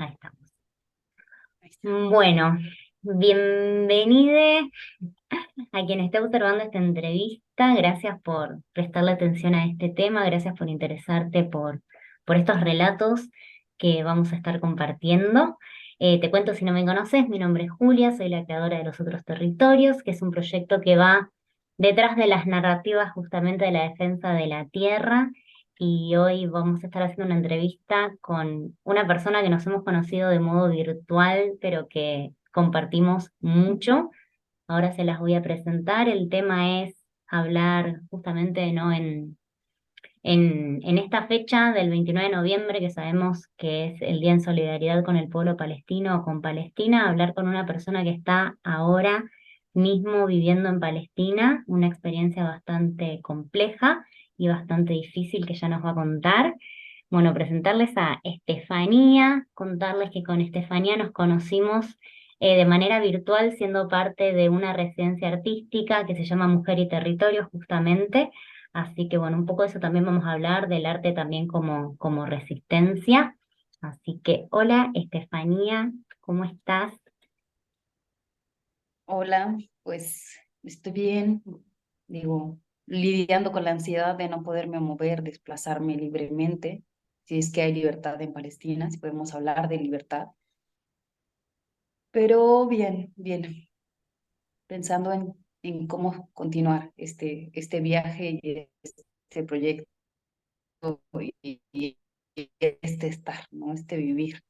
Ahí estamos. Ahí está. Bueno, bienvenide a quien esté observando esta entrevista. Gracias por prestarle atención a este tema, gracias por interesarte por estos relatos que vamos a estar compartiendo. Te cuento si no me conoces, mi nombre es Julia, soy la creadora de Los Otros Territorios, que es un proyecto que va detrás de las narrativas justamente de la defensa de la tierra. Y hoy vamos a estar haciendo una entrevista con una persona que nos hemos conocido de modo virtual, pero que compartimos mucho. Ahora se las voy a presentar. El tema es hablar justamente, ¿no? En esta fecha del 29 de noviembre, que sabemos que es el Día en Solidaridad con el pueblo palestino o con Palestina, hablar con una persona que está ahora mismo viviendo en Palestina, una experiencia bastante compleja y bastante difícil que ya nos va a contar. Bueno, presentarles a Estefanía, contarles que con Estefanía nos conocimos de manera virtual siendo parte de una residencia artística que se llama Mujer y Territorio justamente. Así que bueno, un poco de eso también vamos a hablar, del arte también como resistencia. Así que hola Estefanía, ¿cómo estás? Hola, pues estoy bien, digo, lidiando con la ansiedad de no poderme mover, desplazarme libremente, si es que hay libertad en Palestina, si podemos hablar de libertad, pero bien, bien, pensando en cómo continuar este viaje y este proyecto y este estar, ¿no? Este vivir.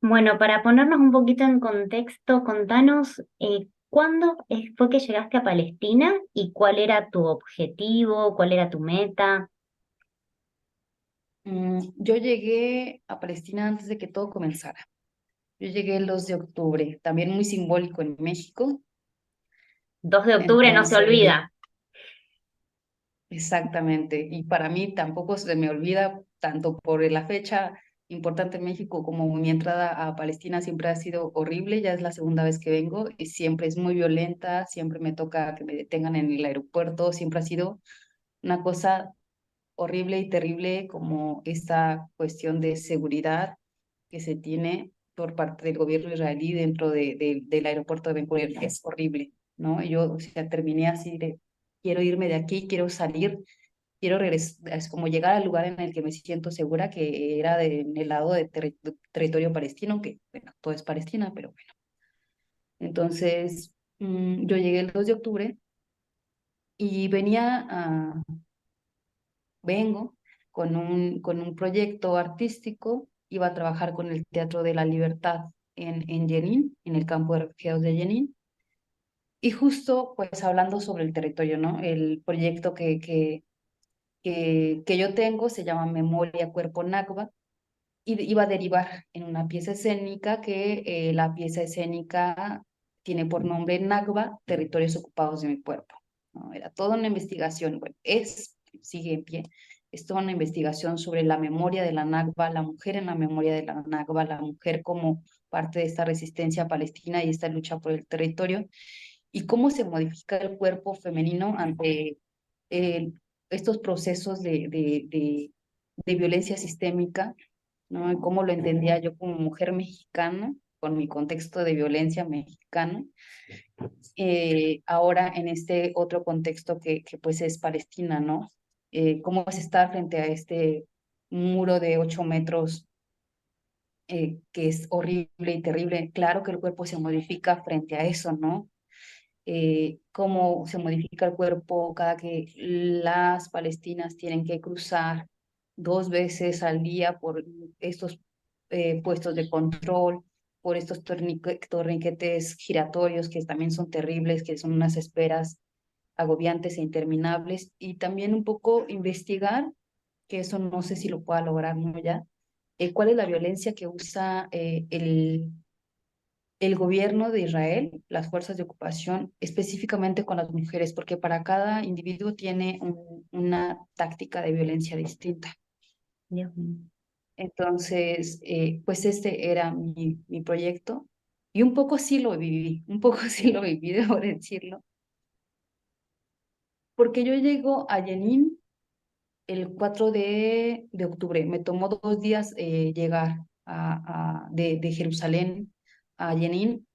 Bueno, para ponernos un poquito en contexto, contanos cuándo fue que llegaste a Palestina y cuál era tu objetivo, cuál era tu meta. Yo llegué a Palestina antes de que todo comenzara. Yo llegué el 2 de octubre, también muy simbólico en México. 2 de octubre no se Entonces, olvida. exactamente. Y para mí tampoco se me olvida, tanto por la fecha importante en México como mi entrada a Palestina siempre ha sido horrible. Ya es la segunda vez que vengo y siempre es muy violenta, siempre me toca que me detengan en el aeropuerto, siempre ha sido una cosa horrible y terrible como esta cuestión de seguridad que se tiene por parte del gobierno israelí dentro del aeropuerto de Ben Gurión. Es horrible, ¿no? Yo, o sea, terminé así de, quiero irme de aquí, quiero salir, quiero regresar, es como llegar al lugar en el que me siento segura, que era en el lado de territorio palestino, que, bueno, todo es Palestina, pero bueno. Entonces, yo llegué el 2 de octubre y vengo con un proyecto artístico, iba a trabajar con el Teatro de la Libertad en Jenin, en el campo de refugiados de Jenin, y justo pues hablando sobre el territorio, ¿no? El proyecto que yo tengo se llama Memoria Cuerpo Nakba, y iba a derivar en una pieza escénica que la pieza escénica tiene por nombre Nakba, Territorios Ocupados de mi Cuerpo, ¿no? Era toda una investigación, bueno, sigue en pie, es toda una investigación sobre la memoria de la Nakba, la mujer en la memoria de la Nakba, la mujer como parte de esta resistencia palestina y esta lucha por el territorio, y cómo se modifica el cuerpo femenino ante eh, estos procesos de violencia sistémica, ¿no? Y cómo lo entendía yo como mujer mexicana, con mi contexto de violencia mexicano, ahora en este otro contexto que pues es Palestina, ¿no? Cómo es estar frente a este muro de 8 metros, que es horrible y terrible. Claro que el cuerpo se modifica frente a eso, ¿no? Cómo se modifica el cuerpo cada que las palestinas tienen que cruzar 2 veces al día por estos puestos de control, por estos torniquetes giratorios que también son terribles, que son unas esperas agobiantes e interminables, y también un poco investigar, que eso no sé si lo pueda lograr, ¿no? Ya, cuál es la violencia que usa el gobierno de Israel, las fuerzas de ocupación, específicamente con las mujeres, porque para cada individuo tiene una táctica de violencia distinta. Dios mío. Entonces, pues este era mi proyecto y un poco sí lo viví, un poco sí lo viví, debo decirlo, porque yo llego a Jenin el 4 de octubre, me tomó 2 días llegar. de Jerusalén a Jenin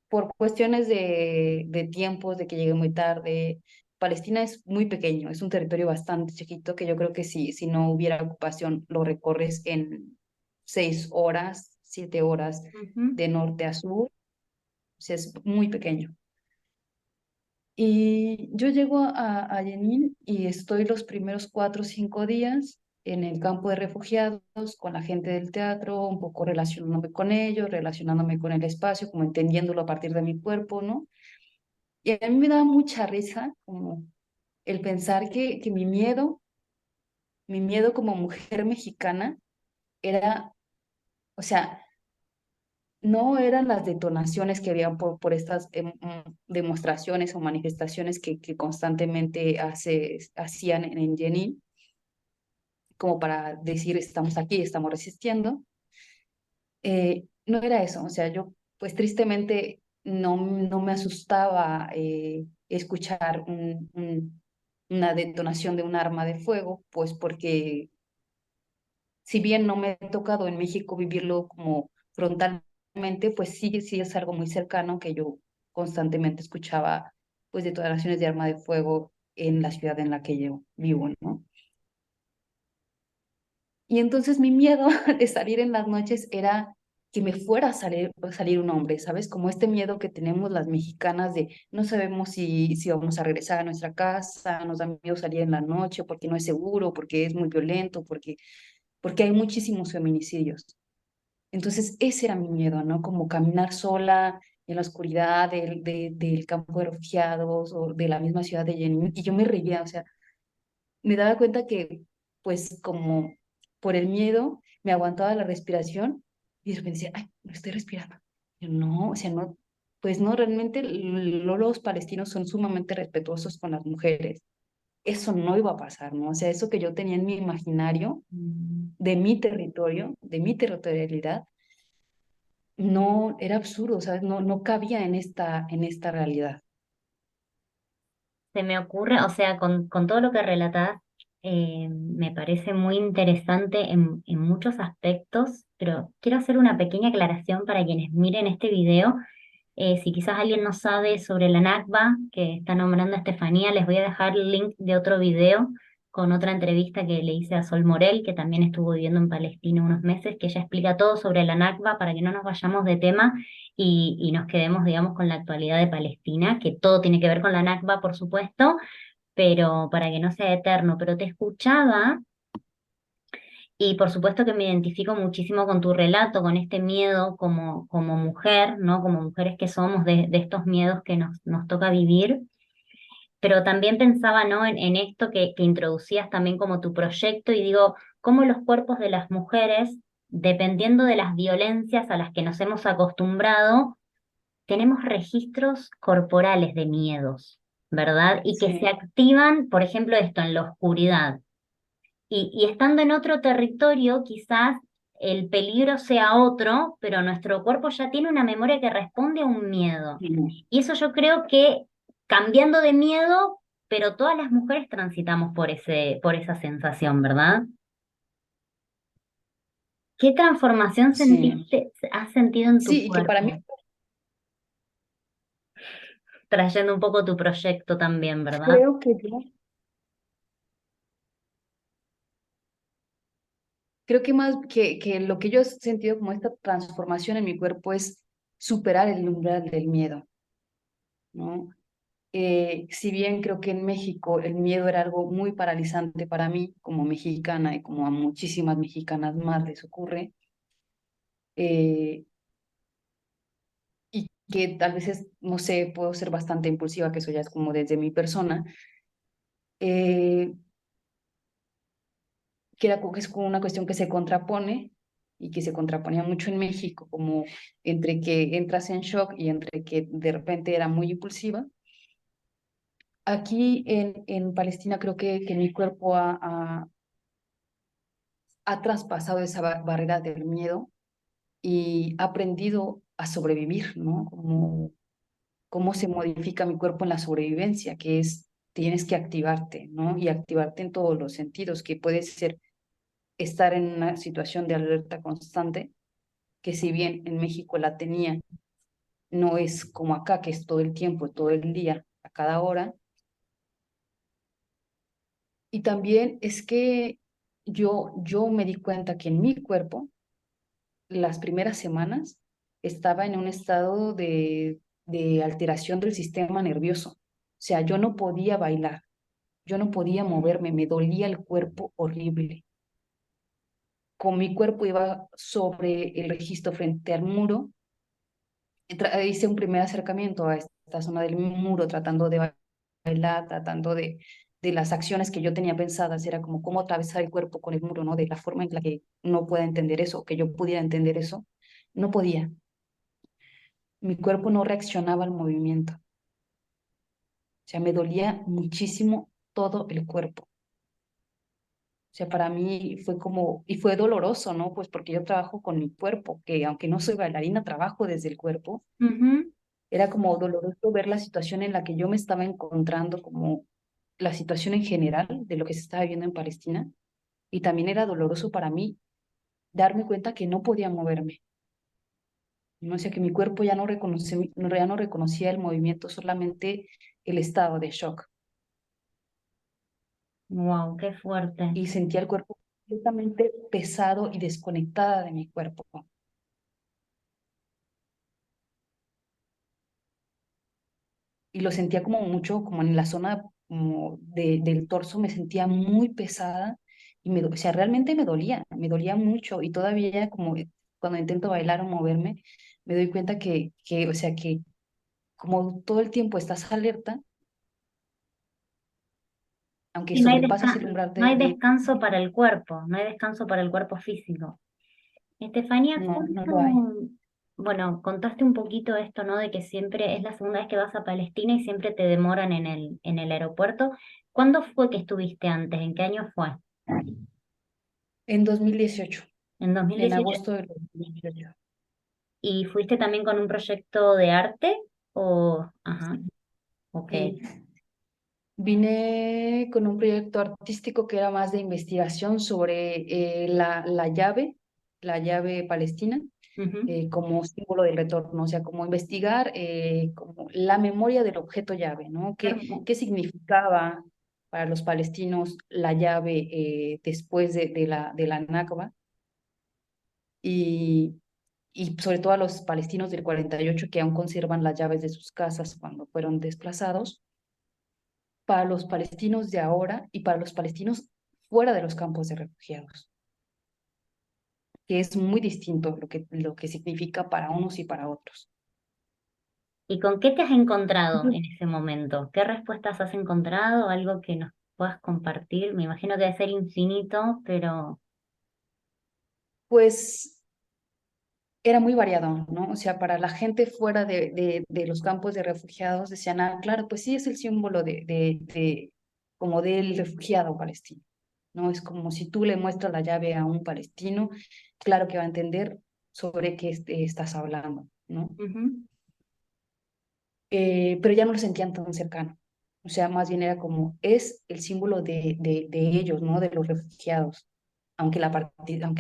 por cuestiones de tiempos, de que llegué muy tarde. Palestina es muy pequeño, es un territorio bastante chiquito que yo creo que si no hubiera ocupación lo recorres en 6 horas, 7 horas Ujú. de norte a sur, o sea, es muy pequeño. Y yo llego a Jenin y estoy los primeros 4 o 5 días en el campo de refugiados con la gente del teatro, un poco relacionándome con ellos, relacionándome con el espacio, como entendiéndolo a partir de mi cuerpo, ¿no? Y a mí me daba mucha risa como el pensar que mi miedo como mujer mexicana era, o sea, no eran las detonaciones que había por estas demostraciones o manifestaciones que constantemente hacían en Jenin, como para decir estamos aquí, estamos resistiendo. No era eso, o sea, yo pues tristemente no me asustaba escuchar una detonación de un arma de fuego, pues porque si bien no me ha tocado en México vivirlo como frontalmente, pues sí, sí es algo muy cercano que yo constantemente escuchaba pues detonaciones de arma de fuego en la ciudad en la que yo vivo, ¿no? Y entonces mi miedo de salir en las noches era que me fuera a salir un hombre, ¿sabes? Como este miedo que tenemos las mexicanas de no sabemos si vamos a regresar a nuestra casa, nos da miedo salir en la noche porque no es seguro, porque es muy violento, porque hay muchísimos feminicidios. Entonces ese era mi miedo, ¿no? Como caminar sola en la oscuridad del campo de refugiados o de la misma ciudad de Jenin. Y yo me reía, o sea, me daba cuenta que, pues, como por el miedo, me aguantaba la respiración y de repente decía, ay, no estoy respirando. Yo no, o sea, no, pues no, realmente los palestinos son sumamente respetuosos con las mujeres. Eso no iba a pasar, ¿no? O sea, eso que yo tenía en mi imaginario Mm. de mi territorio, de mi territorialidad, no, era absurdo, ¿sabes? No cabía en esta realidad. Se me ocurre, o sea, con todo lo que relatás, me parece muy interesante en muchos aspectos, pero quiero hacer una pequeña aclaración para quienes miren este video. Si quizás alguien no sabe sobre la Nakba que está nombrando Estefanía, les voy a dejar el link de otro video con otra entrevista que le hice a Sol Morel, que también estuvo viviendo en Palestina unos meses, que ella explica todo sobre la Nakba para que no nos vayamos de tema y nos quedemos, digamos, con la actualidad de Palestina, que todo tiene que ver con la Nakba, por supuesto, pero para que no sea eterno. Pero te escuchaba y por supuesto que me identifico muchísimo con tu relato, con este miedo como mujer, ¿no? Como mujeres que somos de estos miedos que nos toca vivir. Pero también pensaba, ¿no? En esto que introducías también como tu proyecto y digo, cómo los cuerpos de las mujeres, dependiendo de las violencias a las que nos hemos acostumbrado, tenemos registros corporales de miedos, ¿verdad? Y que se Sí, activan, por ejemplo, esto en la oscuridad y estando en otro territorio, quizás el peligro sea otro, pero nuestro cuerpo ya tiene una memoria que responde a un miedo. sí, Y eso yo creo que cambiando de miedo, pero todas las mujeres transitamos por esa sensación, ¿verdad? ¿Qué transformación sí. has sentido en tu Sí, y que para mí cuerpo? Trayendo un poco tu proyecto también, ¿verdad? creo que yo Creo que más que lo que yo he sentido como esta transformación en mi cuerpo es superar el umbral del miedo, ¿no? Si bien creo que en México el miedo era algo muy paralizante para mí como mexicana y como a muchísimas mexicanas más les ocurre, eh, y que tal vez no sé, puedo ser bastante impulsiva, que eso ya es como desde mi persona, eh, que es como una cuestión que se contrapone y que se contraponía mucho en México, como entre que entras en shock y entre que de repente era muy impulsiva. Aquí en Palestina creo que mi cuerpo ha traspasado esa barrera del miedo y ha aprendido a sobrevivir, ¿no? Como cómo se modifica mi cuerpo en la sobrevivencia, que es tienes que activarte, ¿no? Y activarte en todos los sentidos, que puede ser estar en una situación de alerta constante, que si bien en México la tenía, no es como acá, que es todo el tiempo, todo el día, a cada hora. Y también es que yo me di cuenta que en mi cuerpo, las primeras semanas, estaba en un estado de alteración del sistema nervioso. O sea, yo no podía bailar, yo no podía moverme, me dolía el cuerpo horrible. Con mi cuerpo iba sobre el registro frente al muro, hice un primer acercamiento a esta zona del muro, tratando de bailar, tratando de las acciones que yo tenía pensadas, era como cómo atravesar el cuerpo con el muro, ¿no? De la forma en la que no pueda entender eso, que yo pudiera entender eso, no podía. Mi cuerpo no reaccionaba al movimiento. O sea, me dolía muchísimo todo el cuerpo. O sea, para mí fue como, y fue doloroso, ¿no? Pues porque yo trabajo con mi cuerpo, que aunque no soy bailarina, trabajo desde el cuerpo. Ujú. Era como doloroso ver la situación en la que yo me estaba encontrando, como la situación en general de lo que se estaba viviendo en Palestina. Y también era doloroso para mí darme cuenta que no podía moverme. ¿No? O sea, que mi cuerpo ya no reconocía el movimiento, solamente el estado de shock. Wow, qué fuerte. Y sentía el cuerpo completamente pesado y desconectada de mi cuerpo. Y lo sentía como mucho, como en la zona como del torso, me sentía muy pesada y o sea, realmente me dolía mucho y todavía como cuando intento bailar o moverme, me doy cuenta o sea, que como todo el tiempo estás alerta, aunque Sí, sobrepasas el umbral no hay de descanso para el cuerpo, no hay descanso para el cuerpo físico. Estefanía, no, no lo hay. ¿cuánto, bueno, contaste un poquito esto, ¿no? De que siempre es la segunda vez que vas a Palestina y siempre te demoran en el aeropuerto. ¿Cuándo fue que estuviste antes? ¿En qué año fue? En 2018, ¿En en 2018? agosto del 2018. ¿Y fuiste también con un proyecto de arte? O, ajá, ok. Sí, vine con un proyecto artístico que era más de investigación sobre la llave palestina, Ujú. como símbolo del retorno, o sea, como investigar como la memoria del objeto llave, ¿no? Qué ¿Qué significaba para los palestinos la llave después de la Nakba? Y, y sobre todo a los palestinos del 48 que aún conservan las llaves de sus casas cuando fueron desplazados, para los palestinos de ahora y para los palestinos fuera de los campos de refugiados, que es muy distinto lo que significa para unos y para otros. ¿Y con qué te has encontrado en ese momento? ¿Qué respuestas has encontrado? ¿Algo que nos puedas compartir? Me imagino que debe ser infinito, pero Pues era muy variado, ¿no? O sea, para la gente fuera de los campos de refugiados decían, ah, claro, pues sí es el símbolo como del refugiado palestino, ¿no? Es como si tú le muestras la llave a un palestino, claro que va a entender sobre qué estás hablando, ¿no? ujú, Pero ya no lo sentían tan cercano. O sea, más bien era como, es el símbolo de ellos, ¿no? De los refugiados. Aunque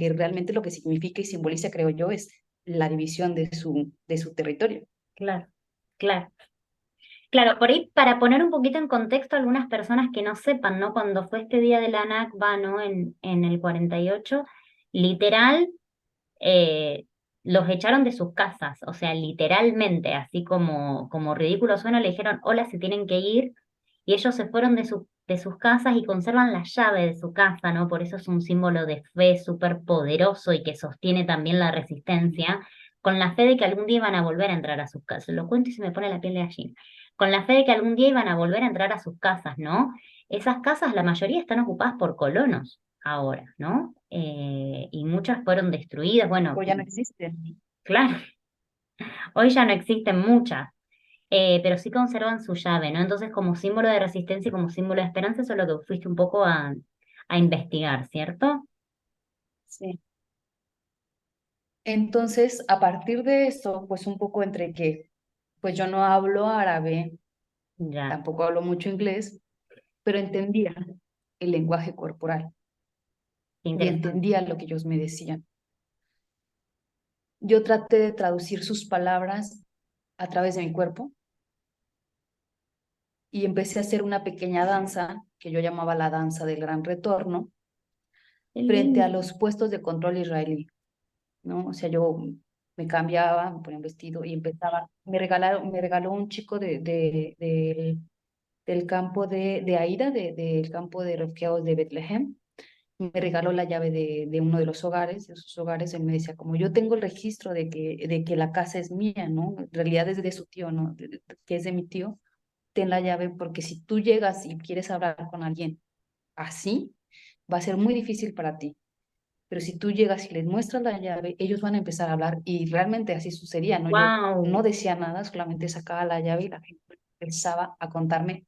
realmente lo que significa y simboliza, creo yo, es la división de su territorio. claro, claro. Claro, por ahí para poner un poquito en contexto a algunas personas que no sepan, ¿no? Cuando fue este día de la Nakba, ¿no? En el 48, literal, eh, los echaron de sus casas, o sea, literalmente, así como ridículo suena, le dijeron, hola, se tienen que ir, y ellos se fueron de sus casas y conservan la llave de su casa, ¿no? Por eso es un símbolo de fe súper poderoso y que sostiene también la resistencia, con la fe de que algún día iban a volver a entrar a sus casas. Lo cuento y se me pone la piel de gallina. Con la fe de que algún día iban a volver a entrar a sus casas, ¿no? Esas casas, la mayoría están ocupadas por colonos ahora, ¿no? Y muchas fueron destruidas, bueno, Pues ya no existen. claro, hoy ya no existen muchas, pero sí conservan su llave, ¿no? Entonces, como símbolo de resistencia y como símbolo de esperanza, eso es lo que fuiste un poco a investigar, ¿cierto? Sí. Entonces, a partir de esto, pues un poco entre que, pues yo no hablo árabe, Ya, tampoco hablo mucho inglés, pero entendía el lenguaje corporal qué y interesante. entendía lo que ellos me decían. yo traté de traducir sus palabras a través de mi cuerpo y empecé a hacer una pequeña danza que yo llamaba la danza del gran retorno Qué frente a lindo. los puestos de control israelí, ¿no? O sea, yo me cambiaba, me ponía un vestido y empezaba. Me regaló un chico del campo de Aida, del campo de refugiados de Betlehem. Me regaló la llave de uno de los hogares, de sus hogares. Él me decía, como yo tengo el registro de que la casa es mía, ¿no? En realidad es de su tío, ¿no? Que es de mi tío, ten la llave porque si tú llegas y quieres hablar con alguien así, va a ser muy difícil para ti. Pero si tú llegas y les muestras la llave, ellos van a empezar a hablar y realmente así sucedía, ¿no? Yo no Wow, decía nada, solamente sacaba la llave y la gente empezaba a contarme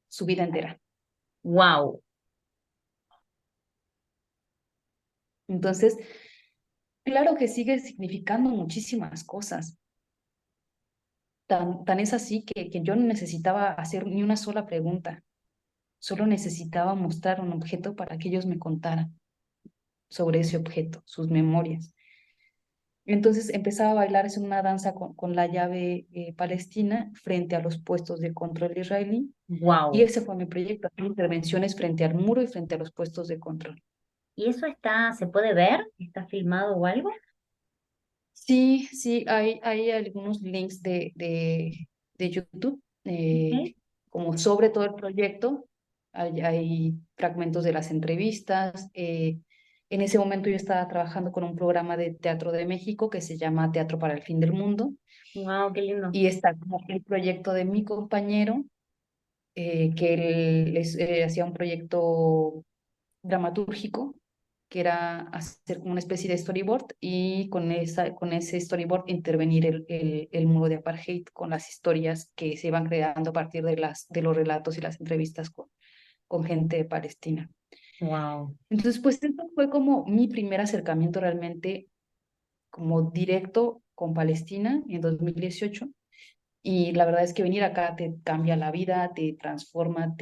su vida entera. wow. Entonces, claro que sigue significando muchísimas cosas. Tan es así que yo no necesitaba hacer ni una sola pregunta, solo necesitaba mostrar un objeto para que ellos me contaran sobre ese objeto, sus memorias. Entonces empezaba a bailar es una danza con la llave palestina frente a los puestos de control israelí y Wow. ese fue mi proyecto, hacer intervenciones frente al muro y frente a los puestos de control. ¿Y eso se puede ver? ¿Está filmado o algo? Sí, sí, hay algunos links de YouTube, Ok. como sobre todo el proyecto. Hay fragmentos de las entrevistas. En ese momento yo estaba trabajando con un programa de Teatro de México que se llama Teatro para el Fin del Mundo. Wow, qué lindo. Y está como el proyecto de mi compañero, que hacía un proyecto dramatúrgico, que era hacer como una especie de storyboard y con ese storyboard intervenir el muro de apartheid con las historias que se iban creando a partir de los relatos y las entrevistas con gente de Palestina. Wow. Entonces, pues esto fue como mi primer acercamiento realmente como directo con Palestina en 2018. Y la verdad es que venir acá te cambia la vida, te transforma,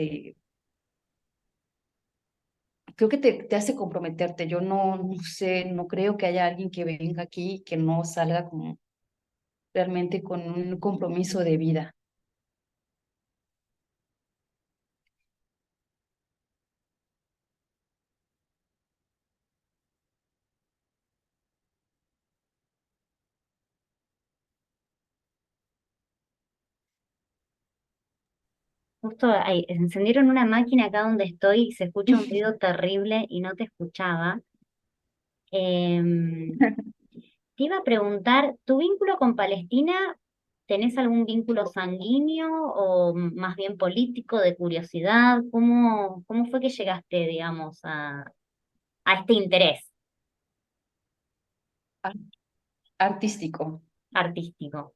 creo que te hace comprometerte. Yo no sé, no creo que haya alguien que venga aquí que no salga como realmente con un compromiso de vida. Justo ahí, encendieron una máquina acá donde estoy y se escucha un ruido terrible y no te escuchaba. Em, Te iba a preguntar, ¿tu vínculo con Palestina, tenés algún vínculo sanguíneo o más bien político, de curiosidad? ¿Cómo fue que llegaste, digamos, a este interés Ar- Artístico. artístico?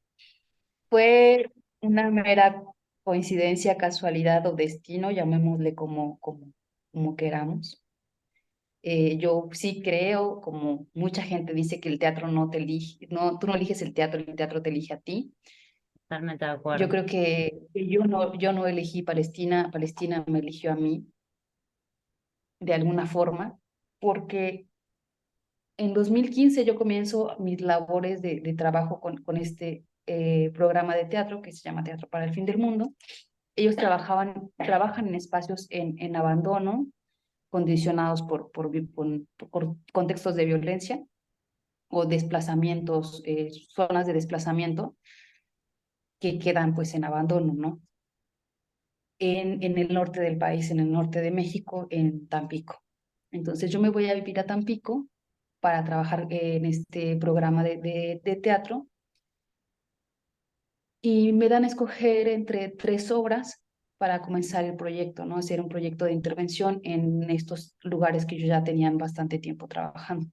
Fue una mera coincidencia, casualidad o destino, llamémosle como queramos. Yo sí creo, como mucha gente dice que el teatro no te elige, no, tú no eliges el teatro te elige a ti. Totalmente de Yo acuerdo. creo que yo no elegí Palestina, Palestina me eligió a mí de alguna forma, porque en 2015 yo comienzo mis labores de trabajo con este programa de teatro que se llama Teatro para el Fin del Mundo. Ellos trabajan en espacios en abandono, condicionados por contextos de violencia o desplazamientos, zonas de desplazamiento que quedan pues en abandono, ¿no? En el norte del país, en el norte de México, en Tampico. Entonces yo me voy a vivir a Tampico para trabajar en este programa de teatro y me dan a escoger entre tres obras para comenzar el proyecto, ¿no? Hacer un proyecto de intervención en estos lugares que yo ya tenían bastante tiempo trabajando.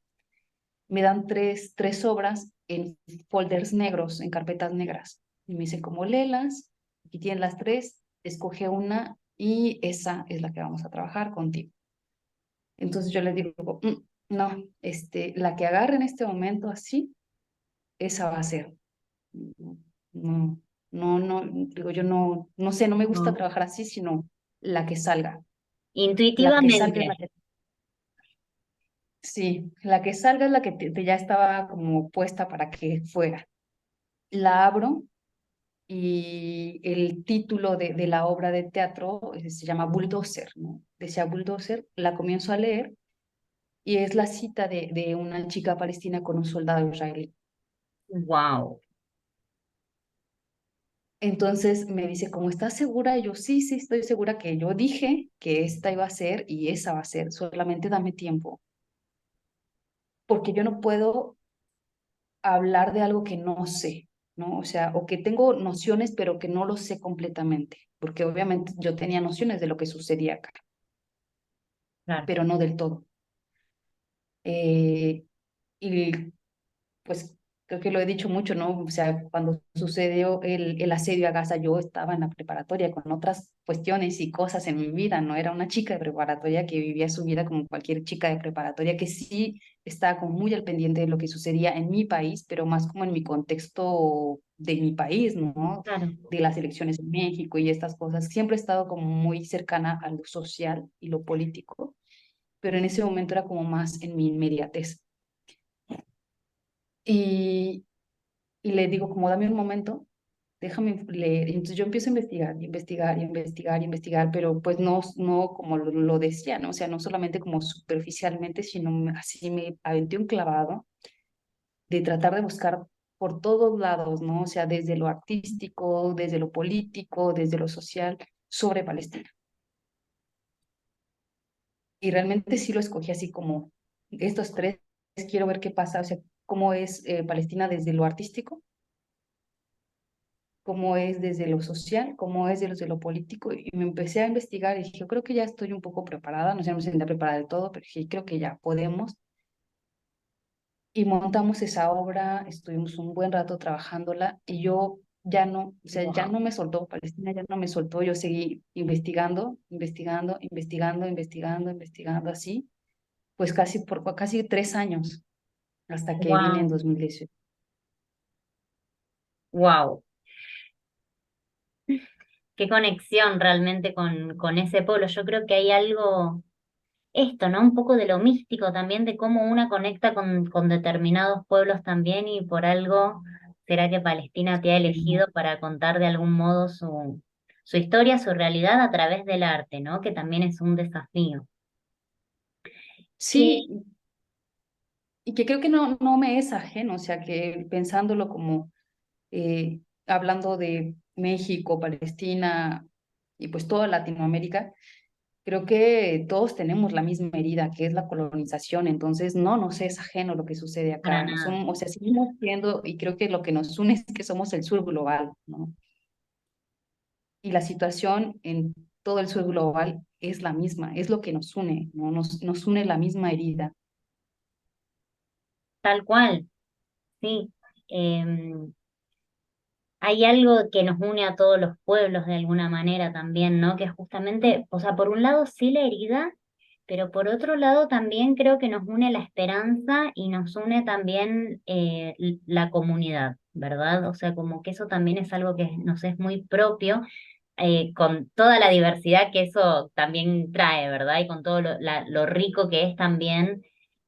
Me dan tres obras en folders negros, en carpetas negras. Y me dicen, como léelas, aquí tienen las tres, escoge una y esa es la que vamos a trabajar contigo. Entonces yo les digo, no, la que agarre en este momento así, esa va a ser. No, digo, yo no sé, no me gusta No. trabajar así, sino la que salga. La que salga es Intuitivamente. la que... Sí, la que salga es la que ya estaba como puesta para que fuera. La abro y el título de la obra de teatro se llama Bulldozer, ¿no? Decía Bulldozer, la comienzo a leer y es la cita de una chica palestina con un soldado israelí. Wow, Entonces me dice, ¿cómo estás segura? Y yo, sí, sí, estoy segura que yo dije que esta iba a ser y esa va a ser, solamente dame tiempo, porque yo no puedo hablar de algo que no sé, ¿no? O sea, o que tengo nociones, pero que no lo sé completamente, porque obviamente yo tenía nociones de lo que sucedía acá, claro. pero no del todo. Eh, y pues creo que lo he dicho mucho, ¿no? O sea, cuando sucedió el asedio a Gaza, yo estaba en la preparatoria con otras cuestiones y cosas en mi vida, ¿no? Era una chica de preparatoria que vivía su vida como cualquier chica de preparatoria que sí estaba como muy al pendiente de lo que sucedía en mi país, pero más como en mi contexto de mi país, ¿no? Claro, De las elecciones en México y estas cosas. Siempre he estado como muy cercana a lo social y lo político, pero en ese momento era como más en mi inmediatez. Y, y le digo, como dame un momento, déjame leer. Y entonces yo empiezo a investigar, investigar, investigar, investigar, pero pues no, no como lo decía, ¿no? O sea, no solamente como superficialmente, sino así me aventé un clavado de tratar de buscar por todos lados, ¿no? O sea, desde lo artístico, desde lo político, desde lo social, sobre Palestina. Y realmente sí lo escogí así como estos tres, quiero ver qué pasa, o sea, cómo es Palestina desde lo artístico, cómo es desde lo social, cómo es desde lo político, y me empecé a investigar y dije, yo creo que ya estoy un poco preparada, no sé, no me sentía preparada del todo, pero dije, creo que ya podemos. Y montamos esa obra, estuvimos un buen rato trabajándola y yo ya no, o sea, ya wow, no me soltó, Palestina ya no me soltó, yo seguí investigando, investigando así, pues casi por casi 3 años, hasta que vine en wow, 2018. wow. Qué conexión realmente con ese pueblo. Yo creo que hay algo, esto, ¿no? Un poco de lo místico también, de cómo una conecta con determinados pueblos también y por algo será que Palestina te ha elegido para contar de algún modo su historia, su realidad a través del arte, ¿no? Que también es un desafío. Sí, Y y que creo que no, no me es ajeno, o sea, que pensándolo como hablando de México, Palestina y pues toda Latinoamérica, creo que todos tenemos la misma herida, que es la colonización, entonces no nos es ajeno lo que sucede para acá, no nada. somos, o sea, seguimos siendo, y creo que lo que nos une es que somos el sur global, ¿no? Y la situación en todo el sur global es la misma, es lo que nos une, ¿no? Nos une la misma herida. Tal cual, sí. Em, Hay algo que nos une a todos los pueblos de alguna manera también, ¿no? Que es justamente, o sea, por un lado sí la herida, pero por otro lado también creo que nos une la esperanza y nos une también la comunidad, ¿verdad? O sea, como que eso también es algo que nos es muy propio, con toda la diversidad que eso también trae, ¿verdad? Y con todo lo rico que es también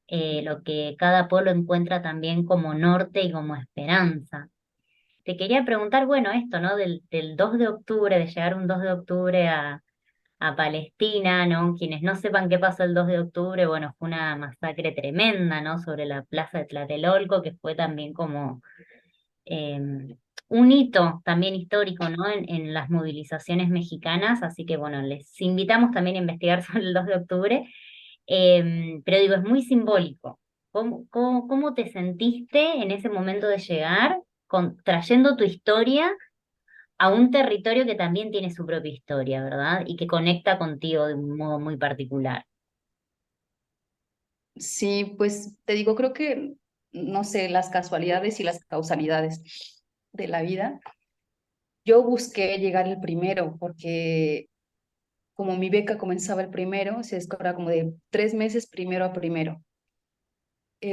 lo que cada pueblo encuentra también como norte y como esperanza. Te quería preguntar, bueno, esto, ¿no? Del 2 de octubre, de llegar un 2 de octubre a Palestina, ¿no? Quienes no sepan qué pasó el 2 de octubre, bueno, fue una masacre tremenda, ¿no? Sobre la plaza de Tlatelolco, que fue también como eh, un hito también histórico, ¿no? En las movilizaciones mexicanas, así que, bueno, les invitamos también a investigar sobre el 2 de octubre, pero digo, es muy simbólico. ¿Cómo te sentiste en ese momento de llegar, trayendo tu historia a un territorio que también tiene su propia historia, ¿verdad? Y que conecta contigo de un modo muy particular? Sí, pues te digo, creo que, no sé, las casualidades y las causalidades de la vida. Yo busqué llegar el primero porque como mi beca comenzaba el primero, o sea, es que era como de 3 meses primero a primero.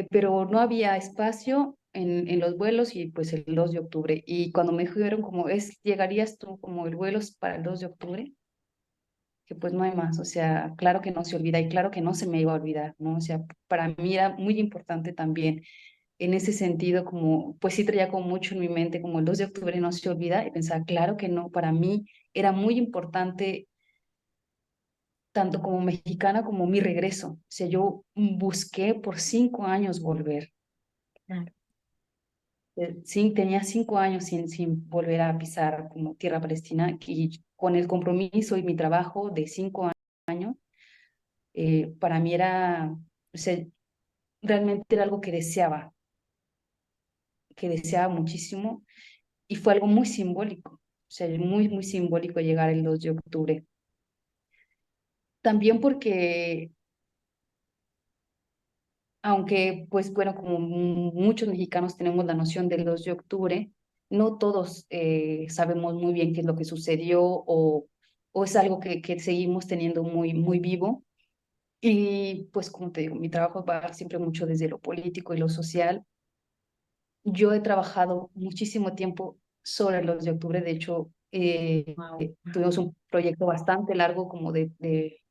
Pero no había espacio en los vuelos y pues el 2 de octubre. Y cuando me dijeron como es, ¿llegarías tú como el vuelo es para el 2 de octubre? que pues no hay más, o sea, claro que no se olvida y claro que no se me iba a olvidar, ¿no? O sea, para mí era muy importante también en ese sentido, como, pues sí traía como mucho en mi mente, como el 2 de octubre no se olvida, y pensaba, claro que no, para mí era muy importante, tanto como mexicana como mi regreso. O sea, yo busqué por 5 años volver. Claro. Sí, tenía 5 años sin volver a pisar como tierra palestina, y con el compromiso y mi trabajo de 5 años, para mí era, o sea, realmente era algo que deseaba muchísimo, y fue algo muy simbólico, o sea, muy, muy simbólico llegar el 2 de octubre. También porque, aunque, pues bueno, como muchos mexicanos tenemos la noción del 2 de octubre, no todos sabemos muy bien qué es lo que sucedió, o es algo que seguimos teniendo muy, muy vivo. Y pues como te digo, mi trabajo va siempre mucho desde lo político y lo social. Yo he trabajado muchísimo tiempo sobre el 2 de octubre. De hecho, Wow. tuvimos un proyecto bastante largo, como de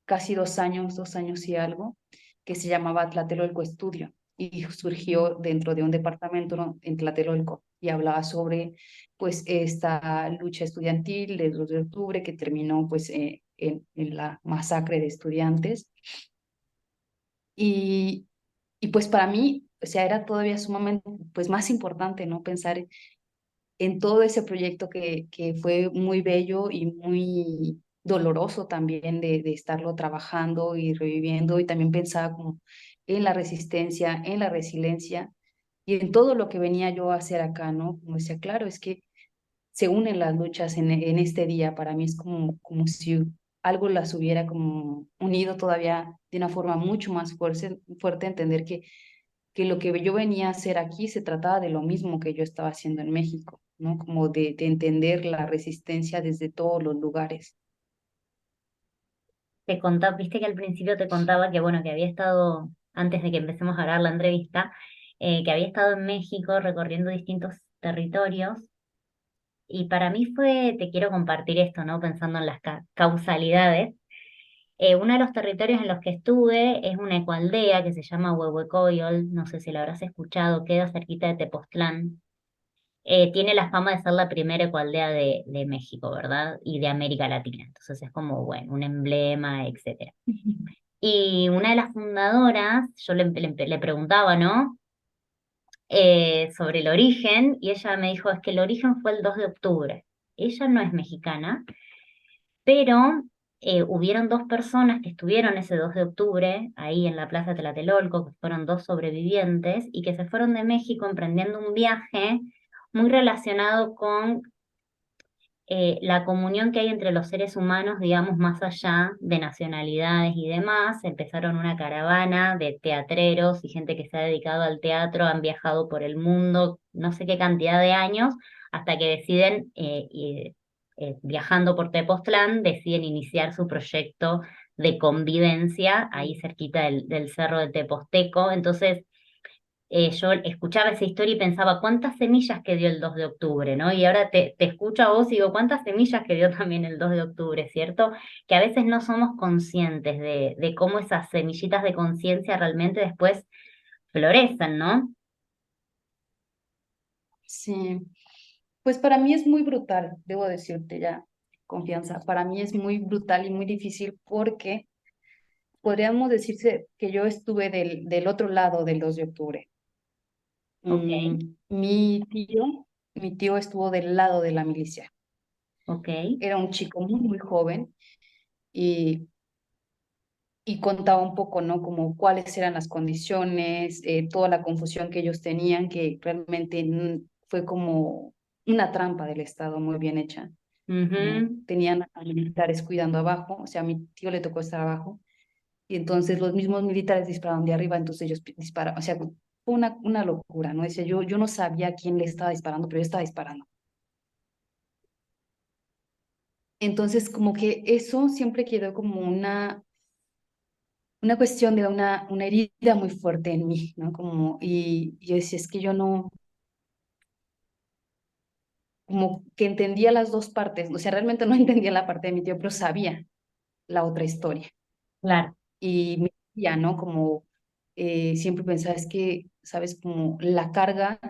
casi 2 años, 2 años y algo, que se llamaba Tlatelolco Estudio, y surgió dentro de un departamento, ¿no?, en Tlatelolco, y hablaba sobre pues esta lucha estudiantil del 2 de octubre, que terminó pues en la masacre de estudiantes. Y, y pues para mí, o sea, era todavía sumamente pues más importante, ¿no?, pensar en todo ese proyecto que fue muy bello y muy doloroso también de estarlo trabajando y reviviendo, y también pensaba como en la resistencia, en la resiliencia y en todo lo que venía yo a hacer acá, ¿no? Como decía, claro, es que se unen las luchas en este día. Para mí es como si algo las hubiera como unido todavía de una forma mucho más fuerte, entender que lo que yo venía a hacer aquí se trataba de lo mismo que yo estaba haciendo en México, ¿no? Como de entender la resistencia desde todos los lugares. Te contaba, viste que al principio te contaba que, bueno, que había estado, antes de que empecemos a grabar la entrevista, que había estado en México recorriendo distintos territorios. Y para mí fue, te quiero compartir esto, ¿no? Pensando en las causalidades. Uno de los territorios en los que estuve es una ecoaldea que se llama Huehuecoyol, no sé si la habrás escuchado, queda cerquita de Tepoztlán. Tiene la fama de ser la primera ecoaldea de México, ¿verdad? Y de América Latina. Entonces es como, bueno, un emblema, etcétera. Y una de las fundadoras, yo le preguntaba, ¿no? Sobre el origen, y ella me dijo, es que el origen fue el 2 de octubre. Ella no es mexicana, pero hubieron dos personas que estuvieron ese 2 de octubre ahí en la Plaza Tlatelolco, que fueron dos sobrevivientes, y que se fueron de México emprendiendo un viaje muy relacionado con la comunión que hay entre los seres humanos, digamos, más allá de nacionalidades y demás. Empezaron una caravana de teatreros y gente que se ha dedicado al teatro, han viajado por el mundo no sé qué cantidad de años, hasta que deciden, viajando por Tepoztlán, deciden iniciar su proyecto de convivencia ahí cerquita del cerro de Teposteco. Entonces, yo escuchaba esa historia y pensaba cuántas semillas que dio el 2 de octubre, ¿no? Y ahora te escucho a vos y digo cuántas semillas que dio también el 2 de octubre, ¿cierto? Que a veces no somos conscientes de cómo esas semillitas de conciencia realmente después florecen, ¿no? Sí, pues para mí es muy brutal, debo decirte ya, confianza. Para mí es muy brutal y muy difícil, porque podríamos decirse que yo estuve del otro lado del 2 de octubre. Ok, Mi tío estuvo del lado de la milicia. ok. Era un chico muy, muy joven, y, y contaba un poco, ¿no? Como cuáles eran las condiciones, toda la confusión que ellos tenían, que realmente fue como una trampa del Estado muy bien hecha. Como Ujú. tenían a militares cuidando abajo, o sea, a mi tío le tocó estar abajo, y entonces los mismos militares dispararon de arriba, entonces ellos dispararon, o sea, fue una locura, ¿no? Decía, yo no sabía a quién le estaba disparando, pero yo estaba disparando. Entonces, como que eso siempre quedó como una cuestión de una herida muy fuerte en mí, ¿no? Como, y yo decía, es que yo no, como que entendía las dos partes, o sea, realmente no entendía la parte de mi tío, pero sabía la otra historia. Claro, Y me decía, ¿no? Como siempre pensaba, es que, ¿sabes? Como la carga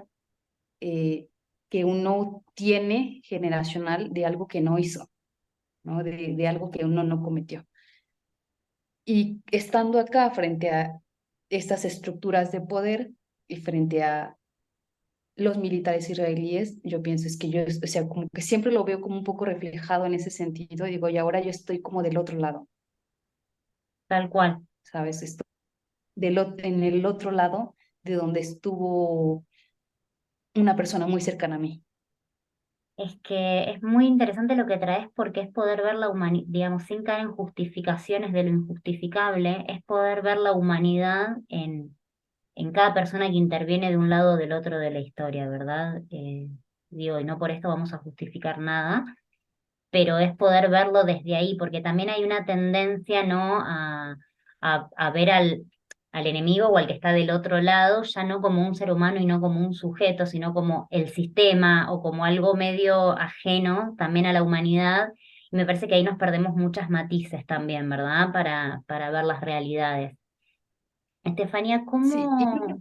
eh, que uno tiene generacional de algo que no hizo, ¿no? De algo que uno no cometió. Y estando acá frente a estas estructuras de poder y frente a los militares israelíes, yo pienso es que yo, o sea, como que siempre lo veo como un poco reflejado en ese sentido, digo, y ahora yo estoy como del otro lado, tal cual. ¿sabes? Estoy en el otro lado de donde estuvo una persona muy cercana a mí. Es que es muy interesante lo que traes porque es poder ver la humanidad, digamos, sin caer en justificaciones de lo injustificable, es poder ver la humanidad en cada persona que interviene de un lado o del otro de la historia, ¿verdad? Digo, y no por esto vamos a justificar nada, pero es poder verlo desde ahí, porque también hay una tendencia, ¿no? A ver al enemigo o al que está del otro lado, ya no como un ser humano y no como un sujeto, sino como el sistema o como algo medio ajeno también a la humanidad. Y me parece que ahí nos perdemos muchas matices también, ¿verdad? Para ver las realidades. Estefanía, Sí, y creo ¿cómo?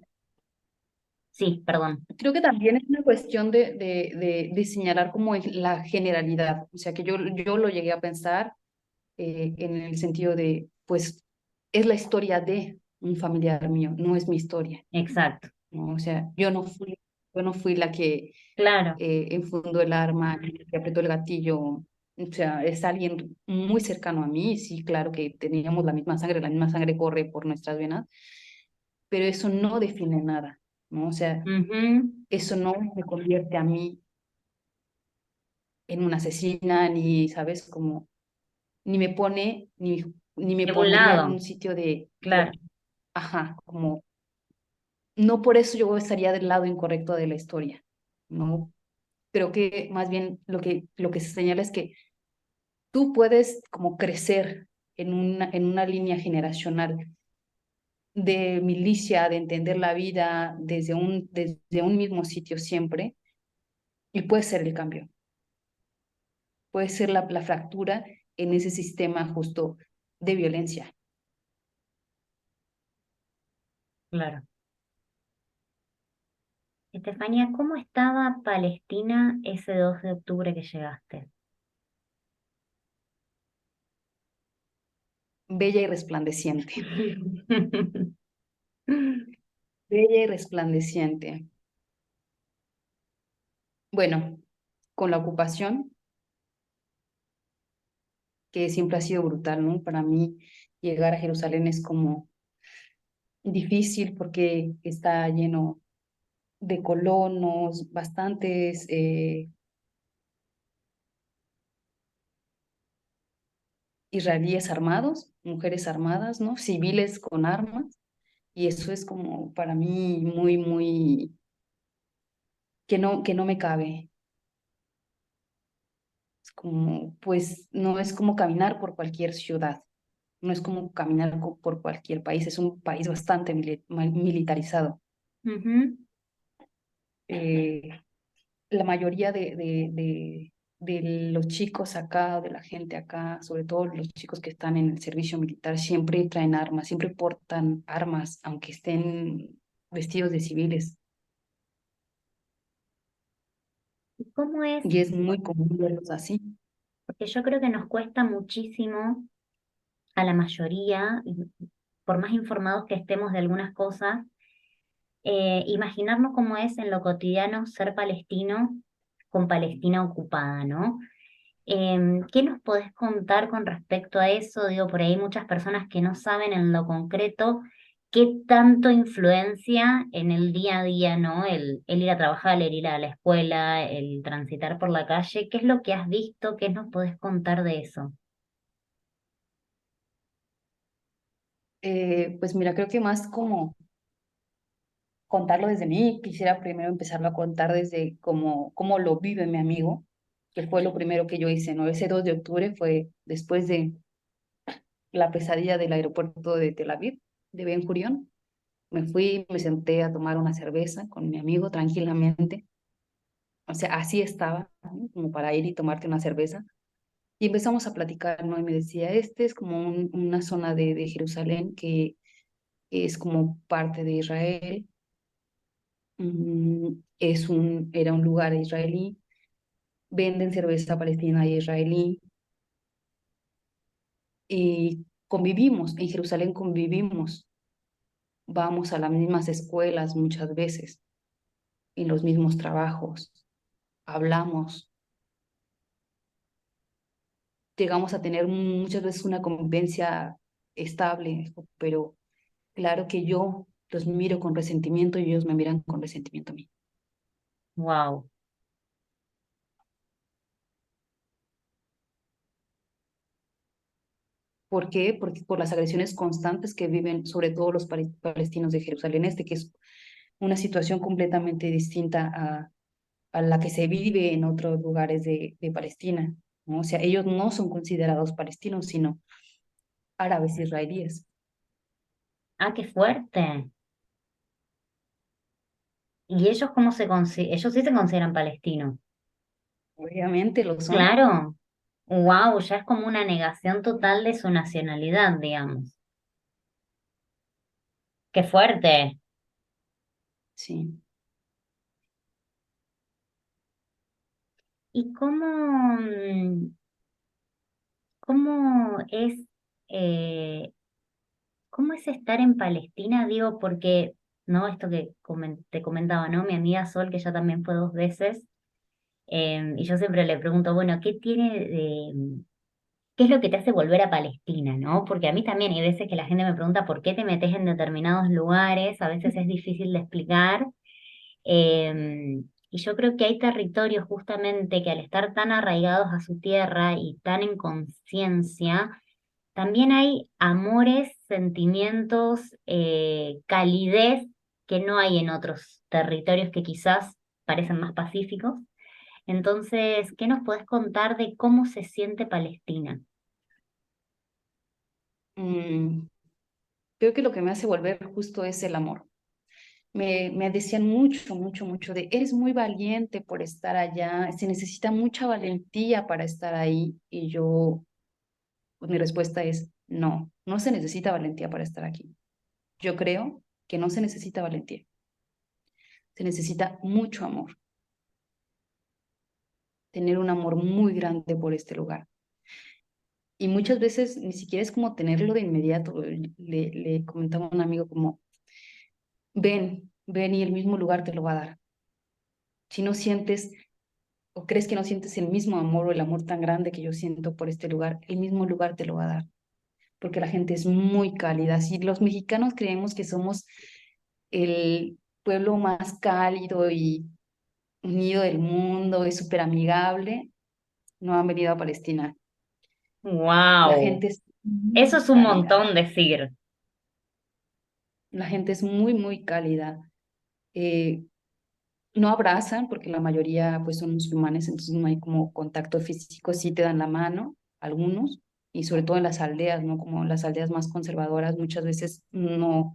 Sí, perdón. creo que también es una cuestión de señalar como la generalidad, o sea, que yo lo llegué a pensar en el sentido de, pues, es la historia de un familiar mío, no es mi historia, Exacto. ¿no? O sea, yo no fui la que Claro. enfundó el arma, que apretó el gatillo, o sea, es alguien muy cercano a mí, sí, claro que teníamos la misma sangre corre por nuestras venas, pero eso no define nada, ¿no? O sea, Ujú. eso no me convierte a mí en una asesina, ni, ¿sabes? Como, ni me pone, ni me De un pondría en un lado, sitio claro. ajá, como, no por eso yo estaría del lado incorrecto de la historia, ¿no? Creo que más bien lo que se señala es que tú puedes como crecer en una línea generacional de milicia, de entender la vida desde un mismo sitio siempre, y puede ser el cambio, puede ser la fractura en ese sistema justo de violencia. Claro. Estefanía, ¿cómo estaba Palestina ese 2 de octubre que llegaste? Bella y resplandeciente, bella y resplandeciente. Bueno, con la ocupación, que siempre ha sido brutal, ¿no? Para mí llegar a Jerusalén es como difícil porque está lleno de colonos, bastantes israelíes armados, mujeres armadas, ¿no? Civiles con armas, y eso es como para mí muy, muy, que no me cabe. Es como, pues, no es como caminar por cualquier ciudad, no es como caminar por cualquier país, es un país bastante militarizado. Ujú. Eh, la mayoría de los chicos acá, de la gente acá, sobre todo los chicos que están en el servicio militar, siempre traen armas, siempre portan armas, aunque estén vestidos de civiles. ¿Y cómo es? Y es muy común verlos así. Porque yo creo que nos cuesta muchísimo a la mayoría, y por más informados que estemos de algunas cosas, imaginarnos cómo es en lo cotidiano ser palestino con Palestina ocupada, ¿no? ¿Qué nos podés contar con respecto a eso? Digo, por ahí hay muchas personas que no saben en lo concreto qué tanto influencia en el día a día, ¿no? El ir a trabajar, el ir a la escuela, el transitar por la calle. ¿Qué es lo que has visto? ¿Qué nos podés contar de eso? Pues mira, creo que más como contarlo desde mí, quisiera primero empezarlo a contar desde cómo lo vive mi amigo, que fue lo primero que yo hice, ¿no? Ese 2 de octubre fue después de la pesadilla del aeropuerto de Tel Aviv, de Ben Gurión. Me fui, me senté a tomar una cerveza con mi amigo tranquilamente o sea, así estaba, ¿no? Como para ir y tomarte una cerveza. Y empezamos a platicar, ¿no? Y me decía, este es como una zona de Jerusalén que es como parte de Israel, era un lugar israelí, venden cerveza palestina y israelí, y convivimos, en Jerusalén convivimos, vamos a las mismas escuelas muchas veces, en los mismos trabajos, hablamos, llegamos a tener muchas veces una convivencia estable, pero claro que yo los miro con resentimiento y ellos me miran con resentimiento a mí. Wow. ¿Por qué? Porque por las agresiones constantes que viven, sobre todo los palestinos de Jerusalén Este, que es una situación completamente distinta a la que se vive en otros lugares de Palestina, ¿no? O sea, ellos no son considerados palestinos, sino árabes israelíes. Ah, qué fuerte. ¿Y ellos cómo se consideran? Ellos sí se consideran palestinos. Obviamente lo son. Claro. Wow, ya es como una negación total de su nacionalidad, digamos. Qué fuerte. Sí. ¿Y cómo eh, cómo es estar en Palestina? Digo, porque, ¿no? Esto que te comentaba, ¿no? Mi amiga Sol, que ya también fue 2 veces, y yo siempre le pregunto, bueno, ¿qué es lo que te hace volver a Palestina, ¿no? Porque a mí también hay veces que la gente me pregunta por qué te metes en determinados lugares, a veces es difícil de explicar. Y yo creo que hay territorios justamente que al estar tan arraigados a su tierra y tan en conciencia, también hay amores, sentimientos, calidez que no hay en otros territorios que quizás parecen más pacíficos. Entonces, ¿qué nos podés contar de cómo se siente Palestina? Mm, Creo que lo que me hace volver justo es el amor. Me decían mucho, mucho, mucho de, eres muy valiente por estar allá, se necesita mucha valentía para estar ahí. Y yo, pues mi respuesta es, no, no se necesita valentía para estar aquí. Yo creo que no se necesita valentía, se necesita mucho amor, tener un amor muy grande por este lugar. Y muchas veces ni siquiera es como tenerlo de inmediato. Le comentaba a un amigo como, ven y el mismo lugar te lo va a dar. Si no sientes o crees que no sientes el mismo amor o el amor tan grande que yo siento por este lugar, el mismo lugar te lo va a dar, porque la gente es muy cálida. Si los mexicanos creemos que somos el pueblo más cálido y unido del mundo, es súper amigable, no han venido a Palestina. La ¡Wow! gente es Eso muy es un cálida, montón decir. la gente es muy, muy cálida. Eh, no abrazan porque la mayoría pues son musulmanes, entonces no hay como contacto físico, sí te dan la mano, algunos, y sobre todo en las aldeas, ¿no? Como las aldeas más conservadoras, muchas veces no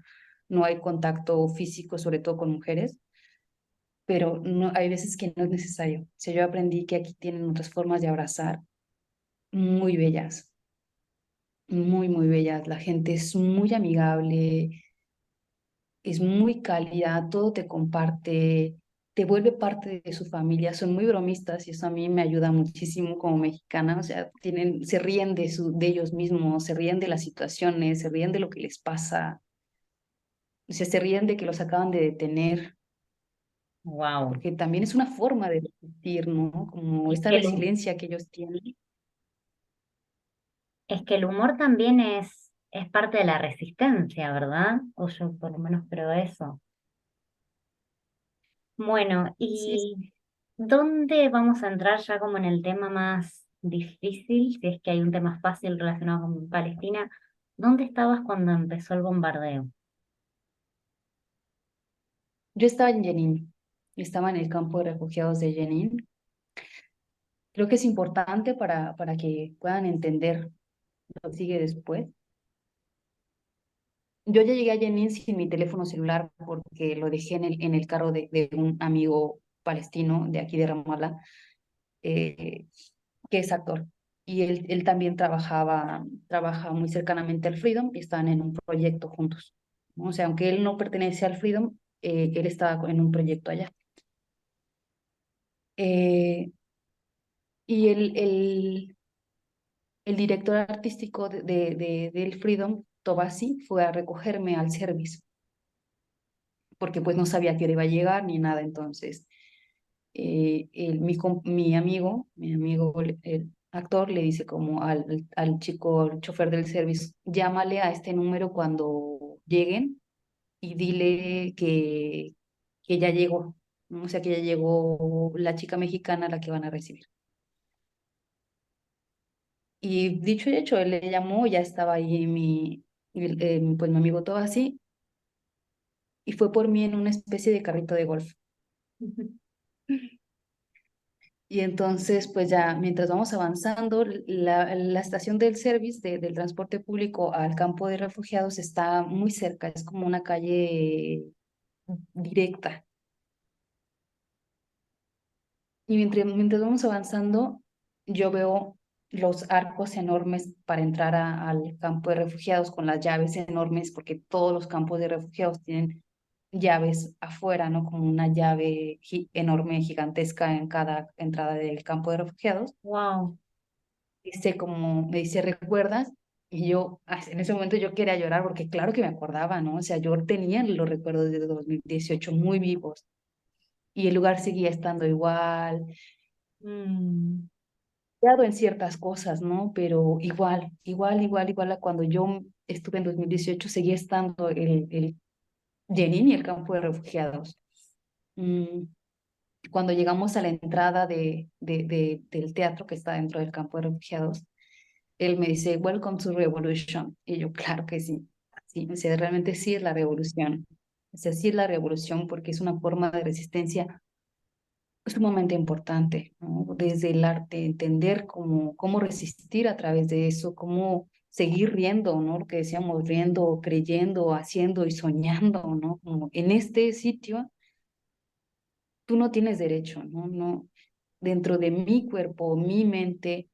hay contacto físico, sobre todo con mujeres, pero no, hay veces que no es necesario. O sea, yo aprendí que aquí tienen otras formas de abrazar muy bellas, muy, muy bellas. La gente es muy amigable, es muy cálida, todo te comparte, te vuelve parte de su familia, son muy bromistas y eso a mí me ayuda muchísimo como mexicana, o sea, se ríen de ellos mismos, se ríen de las situaciones, se ríen de lo que les pasa, o sea, se ríen de que los acaban de detener, ¡Wow! porque también es una forma de resistir, ¿no? Como Es esta que resiliencia que ellos tienen. es que el humor también es parte de la resistencia, ¿verdad? O yo por lo menos creo eso. Bueno, Sí, ¿y dónde vamos a entrar ya como en el tema más difícil? Si es que hay un tema fácil relacionado con Palestina. ¿Dónde estabas cuando empezó el bombardeo? yo estaba en Jenin, estaba en el campo de refugiados de Jenin. Creo que es importante para que puedan entender lo que sigue después. Yo ya llegué a Jenin sin mi teléfono celular porque lo dejé en el carro de un amigo palestino de aquí de Ramallah, eh, que es actor. Y él también trabaja muy cercanamente al Freedom y están en un proyecto juntos, ¿no? O sea, aunque él no pertenece al Freedom, él estaba en un proyecto allá. Eh, y el director artístico del Freedom, Tobasi, fue a recogerme al service, porque pues no sabía que iba a llegar ni nada. Entonces, mi amigo, el actor, le dice como al chico, al chofer del service, llámale a este número cuando lleguen y dile que ya llegó, ¿no? O sea, que ya llegó la chica mexicana a la que van a recibir. Y dicho y hecho, él le llamó, ya estaba ahí pues mi amigo todo así, y fue por mí en una especie de carrito de golf. Y entonces, pues ya mientras vamos avanzando, la estación del service del transporte público al campo de refugiados está muy cerca, es como una calle directa. Y mientras vamos avanzando, yo veo los arcos enormes para entrar al campo de refugiados con las llaves enormes, porque todos los campos de refugiados tienen llaves afuera, ¿no? Como una llave enorme, gigantesca en cada entrada del campo de refugiados. Wow. Me dice, ¿recuerdas? Y yo, en ese momento yo quería llorar porque claro que me acordaba, ¿no? O sea, yo tenía los recuerdos de 2018 muy vivos y el lugar seguía estando igual, Mm, cambiado en ciertas cosas, ¿no? Pero igual a cuando yo estuve en 2018 seguía estando el Jenin y el campo de refugiados. Mm, Cuando llegamos a la entrada del teatro que está dentro del campo de refugiados, él me dice, Welcome to Revolution. Y yo, claro que sí. Sí, o sea, realmente sí es la revolución. O sea, sí es la revolución porque es una forma de resistencia sumamente importante, ¿no? Desde el arte, entender cómo resistir a través de eso, cómo seguir riendo, ¿no? Lo que decíamos, riendo, creyendo, haciendo y soñando, ¿no? Como en este sitio, tú no tienes derecho, ¿no? No, dentro de mi cuerpo, mi mente,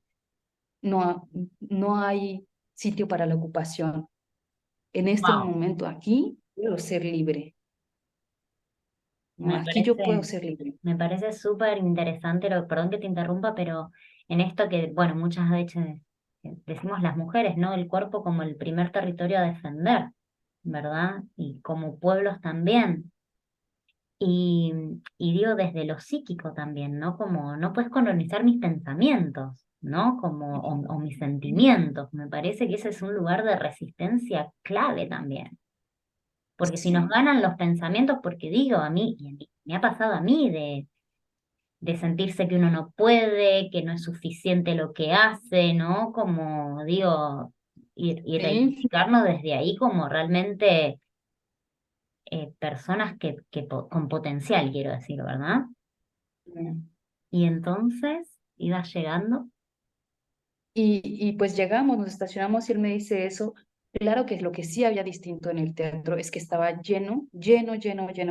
no, no hay sitio para la ocupación. En este wow. momento, aquí, puedo ser libre, ¿no? Me Aquí yo puedo parece, ser libre. me parece súper interesante, perdón que te interrumpa, pero en esto que, bueno, muchas veces decimos las mujeres, ¿no? El cuerpo como el primer territorio a defender, ¿verdad? Y como pueblos también. Y, y digo desde lo psíquico también, ¿no? Como no puedes colonizar mis pensamientos, ¿no? Como, o mis sentimientos. Me parece que ese es un lugar de resistencia clave también. Porque si nos Sí, ganan los pensamientos, porque digo a mí, y a mí, me ha pasado a mí de sentirse que uno no puede, que no es suficiente lo que hace, ¿no? Como digo, y sí. reivindicarnos desde ahí como realmente personas con potencial, quiero decir, ¿verdad? Y entonces iba llegando. Y pues llegamos, nos estacionamos y él me dice eso. Claro que lo que sí había distinto en el teatro es que estaba lleno,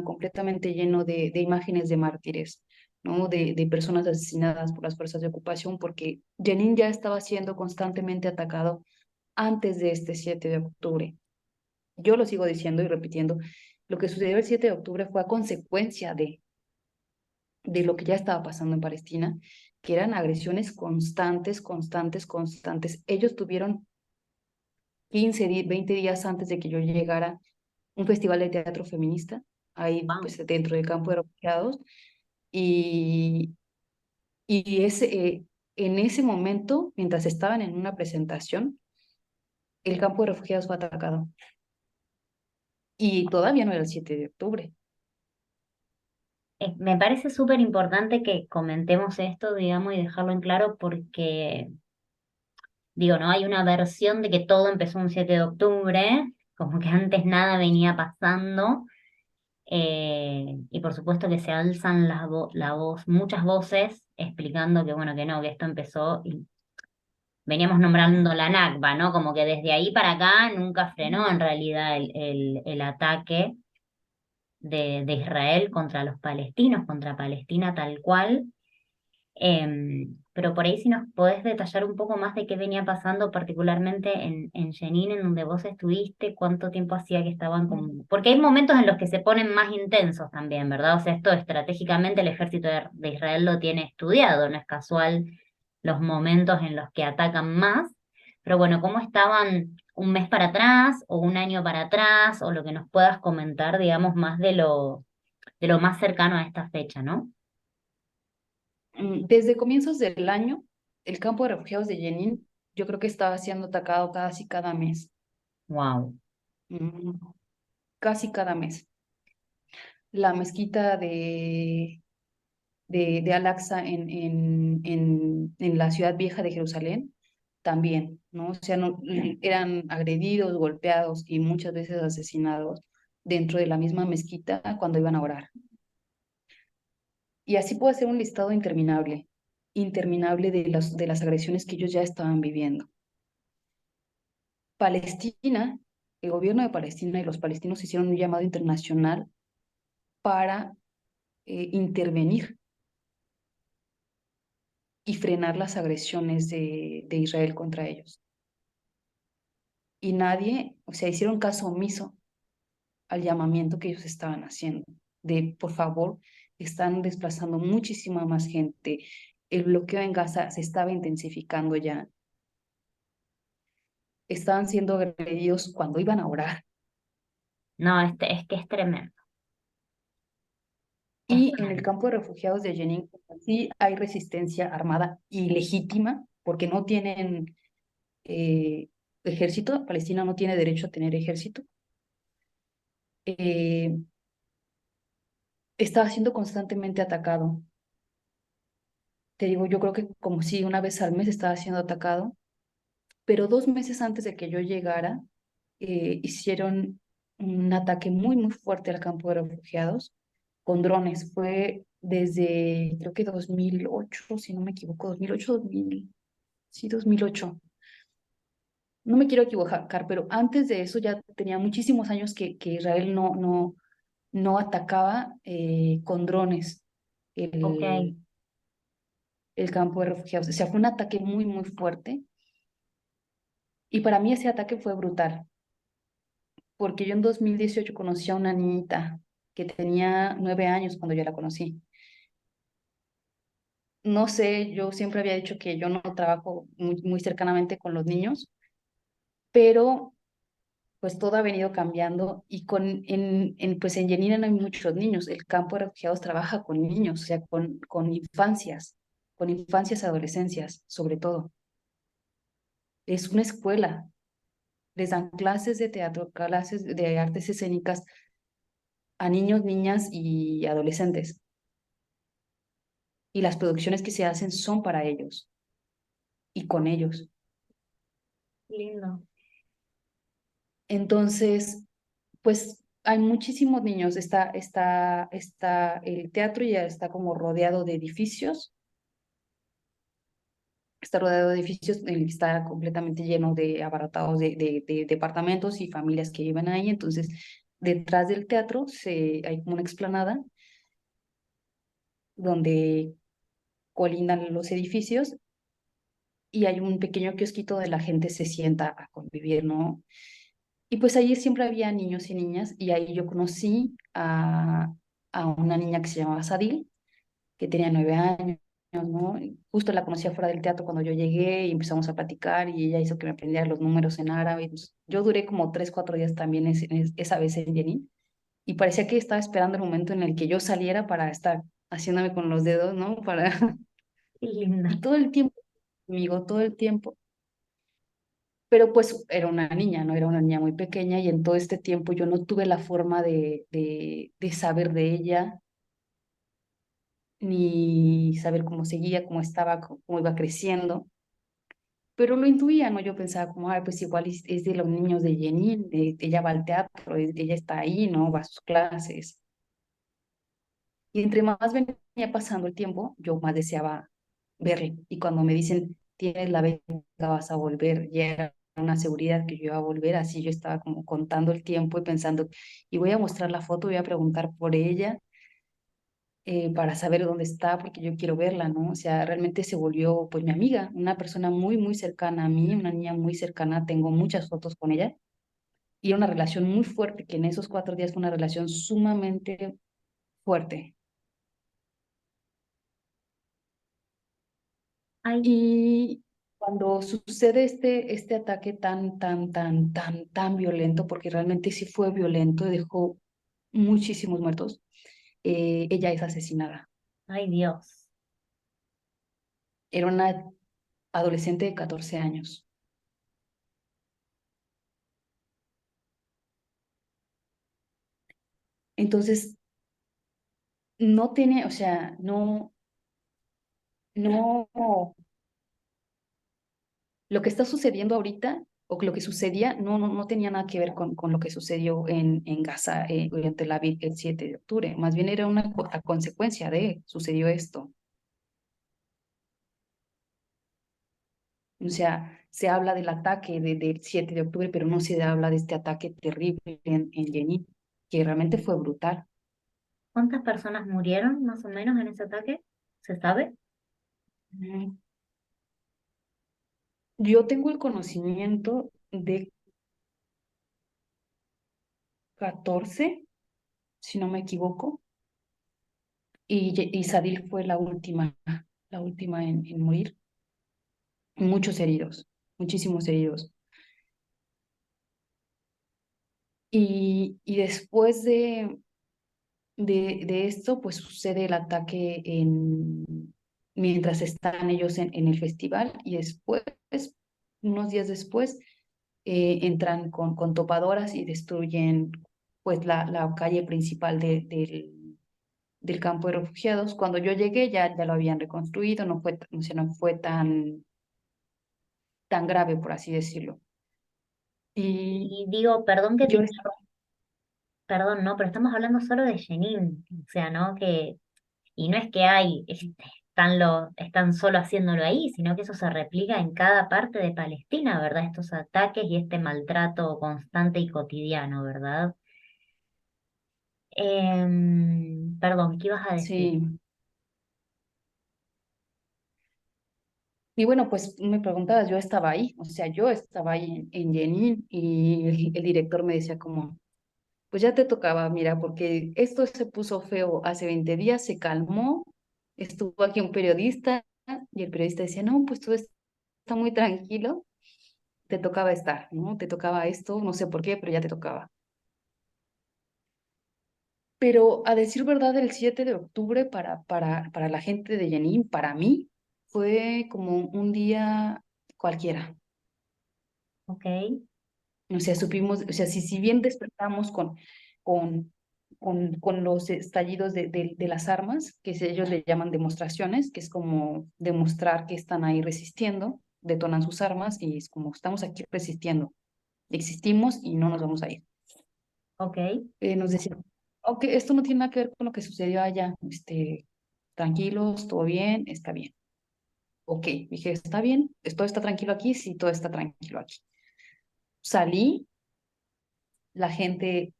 completamente lleno de imágenes de mártires, ¿no? De personas asesinadas por las fuerzas de ocupación, porque Jenin ya estaba siendo constantemente atacado antes de este 7 de octubre. Yo lo sigo diciendo y repitiendo, lo que sucedió el 7 de octubre fue a consecuencia de lo que ya estaba pasando en Palestina, que eran agresiones constantes. Ellos tuvieron 20 días antes de que yo llegara un festival de teatro feminista, ahí Wow. pues dentro del campo de refugiados, y, en ese momento, mientras estaban en una presentación, el campo de refugiados fue atacado. Y todavía no era el 7 de octubre. Me parece súper importante que comentemos esto, digamos, y dejarlo en claro porque, digo, no hay una versión de que todo empezó un 7 de octubre, como que antes nada venía pasando, y por supuesto que se alzan la voz, muchas voces explicando que, bueno, que no, que esto empezó, y veníamos nombrando la Nakba, ¿no? Como que desde ahí para acá nunca frenó en realidad el ataque. de Israel contra los palestinos, contra Palestina tal cual. Pero por ahí si nos podés detallar un poco más de qué venía pasando, particularmente en Jenin, en donde vos estuviste, cuánto tiempo hacía que estaban con... Porque hay momentos en los que se ponen más intensos también, ¿verdad? O sea, esto estratégicamente el ejército de Israel lo tiene estudiado, no es casual los momentos en los que atacan más. Pero bueno, ¿cómo estaban un mes para atrás o un año para atrás? O lo que nos puedas comentar, digamos, más de lo más cercano a esta fecha, ¿no? Desde comienzos del año, el campo de refugiados de Jenin, yo creo que estaba siendo atacado casi cada mes. Wow. Mm, Casi cada mes. La mezquita de Al-Aqsa en la ciudad vieja de Jerusalén también, ¿no? O sea, eran agredidos, golpeados y muchas veces asesinados dentro de la misma mezquita cuando iban a orar. Y así puedo hacer un listado interminable, interminable de las agresiones que ellos ya estaban viviendo. Palestina, el gobierno de Palestina y los palestinos hicieron un llamado internacional para intervenir y frenar las agresiones de Israel contra ellos. Y nadie, o sea, hicieron caso omiso al llamamiento que ellos estaban haciendo, de por favor, están desplazando muchísima más gente, el bloqueo en Gaza se estaba intensificando ya, estaban siendo agredidos cuando iban a orar. No, es que es tremendo, es Y en el tremendo. campo de refugiados de Jenin sí hay resistencia armada ilegítima, porque no tienen ejército, Palestina no tiene derecho a tener ejército. Eh, Estaba siendo constantemente atacado. Te digo, yo creo que como si una vez al mes estaba siendo atacado, pero 2 meses antes de que yo llegara, hicieron un ataque muy, muy fuerte al campo de refugiados con drones. Fue desde, creo que 2008 si no me equivoco, 2008 2000 sí, 2008. No me quiero equivocar, pero antes de eso ya tenía muchísimos años que Israel no atacaba con drones Ok, el campo de refugiados. O sea, fue un ataque muy, muy fuerte. Y para mí ese ataque fue brutal, porque yo en 2018 conocí a una niñita que tenía 9 años cuando yo la conocí. No sé, yo siempre había dicho que yo no trabajo muy cercanamente con los niños, pero pues todo ha venido cambiando y pues en Yanina no hay muchos niños. El campo de refugiados trabaja con niños, o sea, con infancias y adolescencias, sobre todo. Es una escuela, les dan clases de teatro, clases de artes escénicas a niños, niñas y adolescentes. Y las producciones que se hacen son para ellos y con ellos. lindo. Entonces, pues hay muchísimos niños. El teatro ya está como rodeado de edificios. Está rodeado de edificios, está completamente lleno de abarrotados de departamentos y familias que viven ahí. Entonces, detrás del teatro hay como una explanada donde colindan los edificios y hay un pequeño kiosquito donde la gente se sienta a convivir, ¿no? Y pues allí siempre había niños y niñas y ahí yo conocí a una niña que se llamaba Sadil, que tenía 9 años, ¿no? Y justo la conocí afuera del teatro cuando yo llegué y empezamos a platicar y ella hizo que me aprendiera los números en árabe. Entonces, yo duré como 3, 4 días también esa vez en Jenin y parecía que estaba esperando el momento en el que yo saliera para estar haciéndome con los dedos, ¿no? Qué linda. Y todo el tiempo, amigo, todo el tiempo. Pero pues era una niña, ¿no? Era una niña muy pequeña y en todo este tiempo yo no tuve la forma de saber de ella, ni saber cómo seguía, cómo estaba, cómo iba creciendo, pero lo intuía, ¿no? Yo pensaba como, ay, pues igual es de los niños de Jenin, ella va al teatro, ella está ahí, ¿no? Va a sus clases. Y entre más venía pasando el tiempo, yo más deseaba verle. Y cuando me dicen, tienes la beca, vas a volver, ya era una seguridad que yo iba a volver, así yo estaba como contando el tiempo y pensando, y voy a mostrar la foto, voy a preguntar por ella para saber dónde está, porque yo quiero verla, ¿no? O sea, realmente se volvió pues mi amiga, una persona muy, muy cercana a mí, una niña muy cercana, tengo muchas fotos con ella, y una relación muy fuerte, que en esos 4 días fue una relación sumamente fuerte. Ay, Y cuando sucede este ataque tan violento, porque realmente sí fue violento y dejó muchísimos muertos, ella es asesinada. ay Dios. Era una adolescente de 14 años. Entonces, no tiene, o sea, no, lo que está sucediendo ahorita o lo que sucedía no tenía nada que ver con lo que sucedió en Gaza o en Tel Aviv el 7 de octubre. Más bien era una a consecuencia de sucedió esto. O sea, se habla del ataque del 7 de octubre, pero no se habla de este ataque terrible en Jenin, que realmente fue brutal. ¿Cuántas personas murieron más o menos en ese ataque? ¿Se sabe? Mm. Yo tengo el conocimiento de 14, si no me equivoco, y Sadil fue la última en morir. Muchos heridos, muchísimos heridos. Y después de esto, pues sucede el ataque mientras están ellos en el festival y después, unos días después, entran con topadoras y destruyen pues la calle principal del campo de refugiados. Cuando yo llegué ya lo habían reconstruido, o sea, no fue tan grave, por así decirlo. Y Y digo, perdón que te yo, perdón, no, pero estamos hablando solo de Jenin, o sea, ¿no? Y no es que hay, están solo haciéndolo ahí, sino que eso se replica en cada parte de Palestina, ¿verdad? Estos ataques y este maltrato constante y cotidiano, ¿verdad? Perdón, ¿qué ibas a decir? sí. Y bueno, pues me preguntabas, yo estaba ahí, o sea, yo estaba ahí en Jenin y el director me decía como, pues ya te tocaba, mira, porque esto se puso feo hace 20 días, se calmó, estuvo aquí un periodista y el periodista decía, no, pues todo está muy tranquilo, te tocaba estar, ¿no? Te tocaba esto, no sé por qué, pero ya te tocaba. Pero a decir verdad, el 7 de octubre para la gente de Jenin, para mí, fue como un día cualquiera. Ok, O sea, supimos, o sea, si bien despertamos con, con los estallidos de las armas, que ellos le llaman demostraciones, que es como demostrar que están ahí resistiendo, detonan sus armas y es como estamos aquí resistiendo, existimos y no nos vamos a ir. ok. Nos decían, ok, esto no tiene nada que ver con lo que sucedió allá, tranquilos, todo bien, está bien. Ok, dije, está bien, todo está tranquilo aquí, sí, todo está tranquilo aquí. Salí, la gente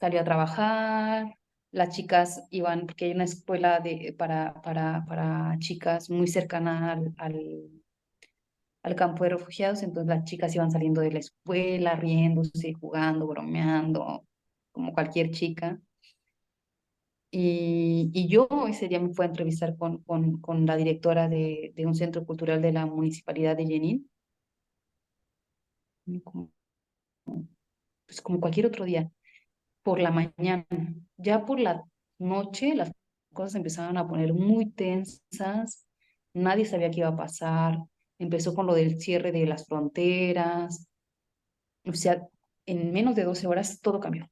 salió a trabajar, las chicas iban, porque hay una escuela para chicas muy cercana al campo de refugiados, entonces las chicas iban saliendo de la escuela, riéndose, jugando, bromeando, como cualquier chica. Y yo ese día me fui a entrevistar con la directora de un centro cultural de la municipalidad de Jenin, como, pues como cualquier otro día. Por la mañana. Ya por la noche las cosas se empezaron a poner muy tensas, nadie sabía qué iba a pasar, empezó con lo del cierre de las fronteras, o sea, en menos de 12 horas todo cambió,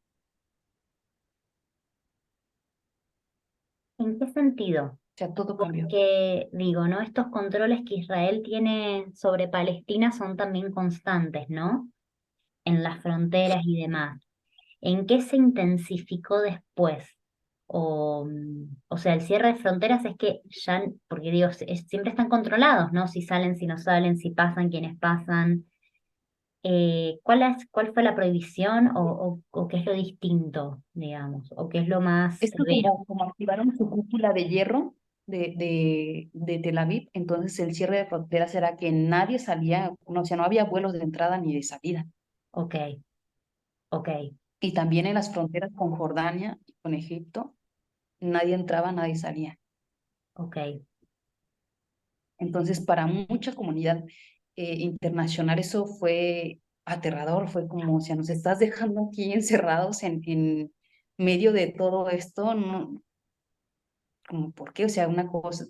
o ¿En qué sentido? sea, todo cambió. Porque digo, ¿no? Estos controles que Israel tiene sobre Palestina son también constantes, ¿no? En las fronteras y demás. ¿En qué se intensificó después? O sea, el cierre de fronteras es que ya, porque digo, siempre están controlados, ¿no? Si salen, si no salen, si pasan, quiénes pasan. cuál fue la prohibición o qué es lo distinto, digamos, o qué es lo más Esto severo? como activaron su cúpula de hierro de Tel Aviv, entonces el cierre de fronteras era que nadie salía, no, o sea, no había vuelos de entrada ni de salida. Ok, ok, Y también en las fronteras con Jordania y con Egipto, nadie entraba, nadie salía. ok. Entonces, para mucha comunidad internacional eso fue aterrador, fue como, o sea, nos estás dejando aquí encerrados en medio de todo esto, no, como, ¿por qué? O sea, una cosa,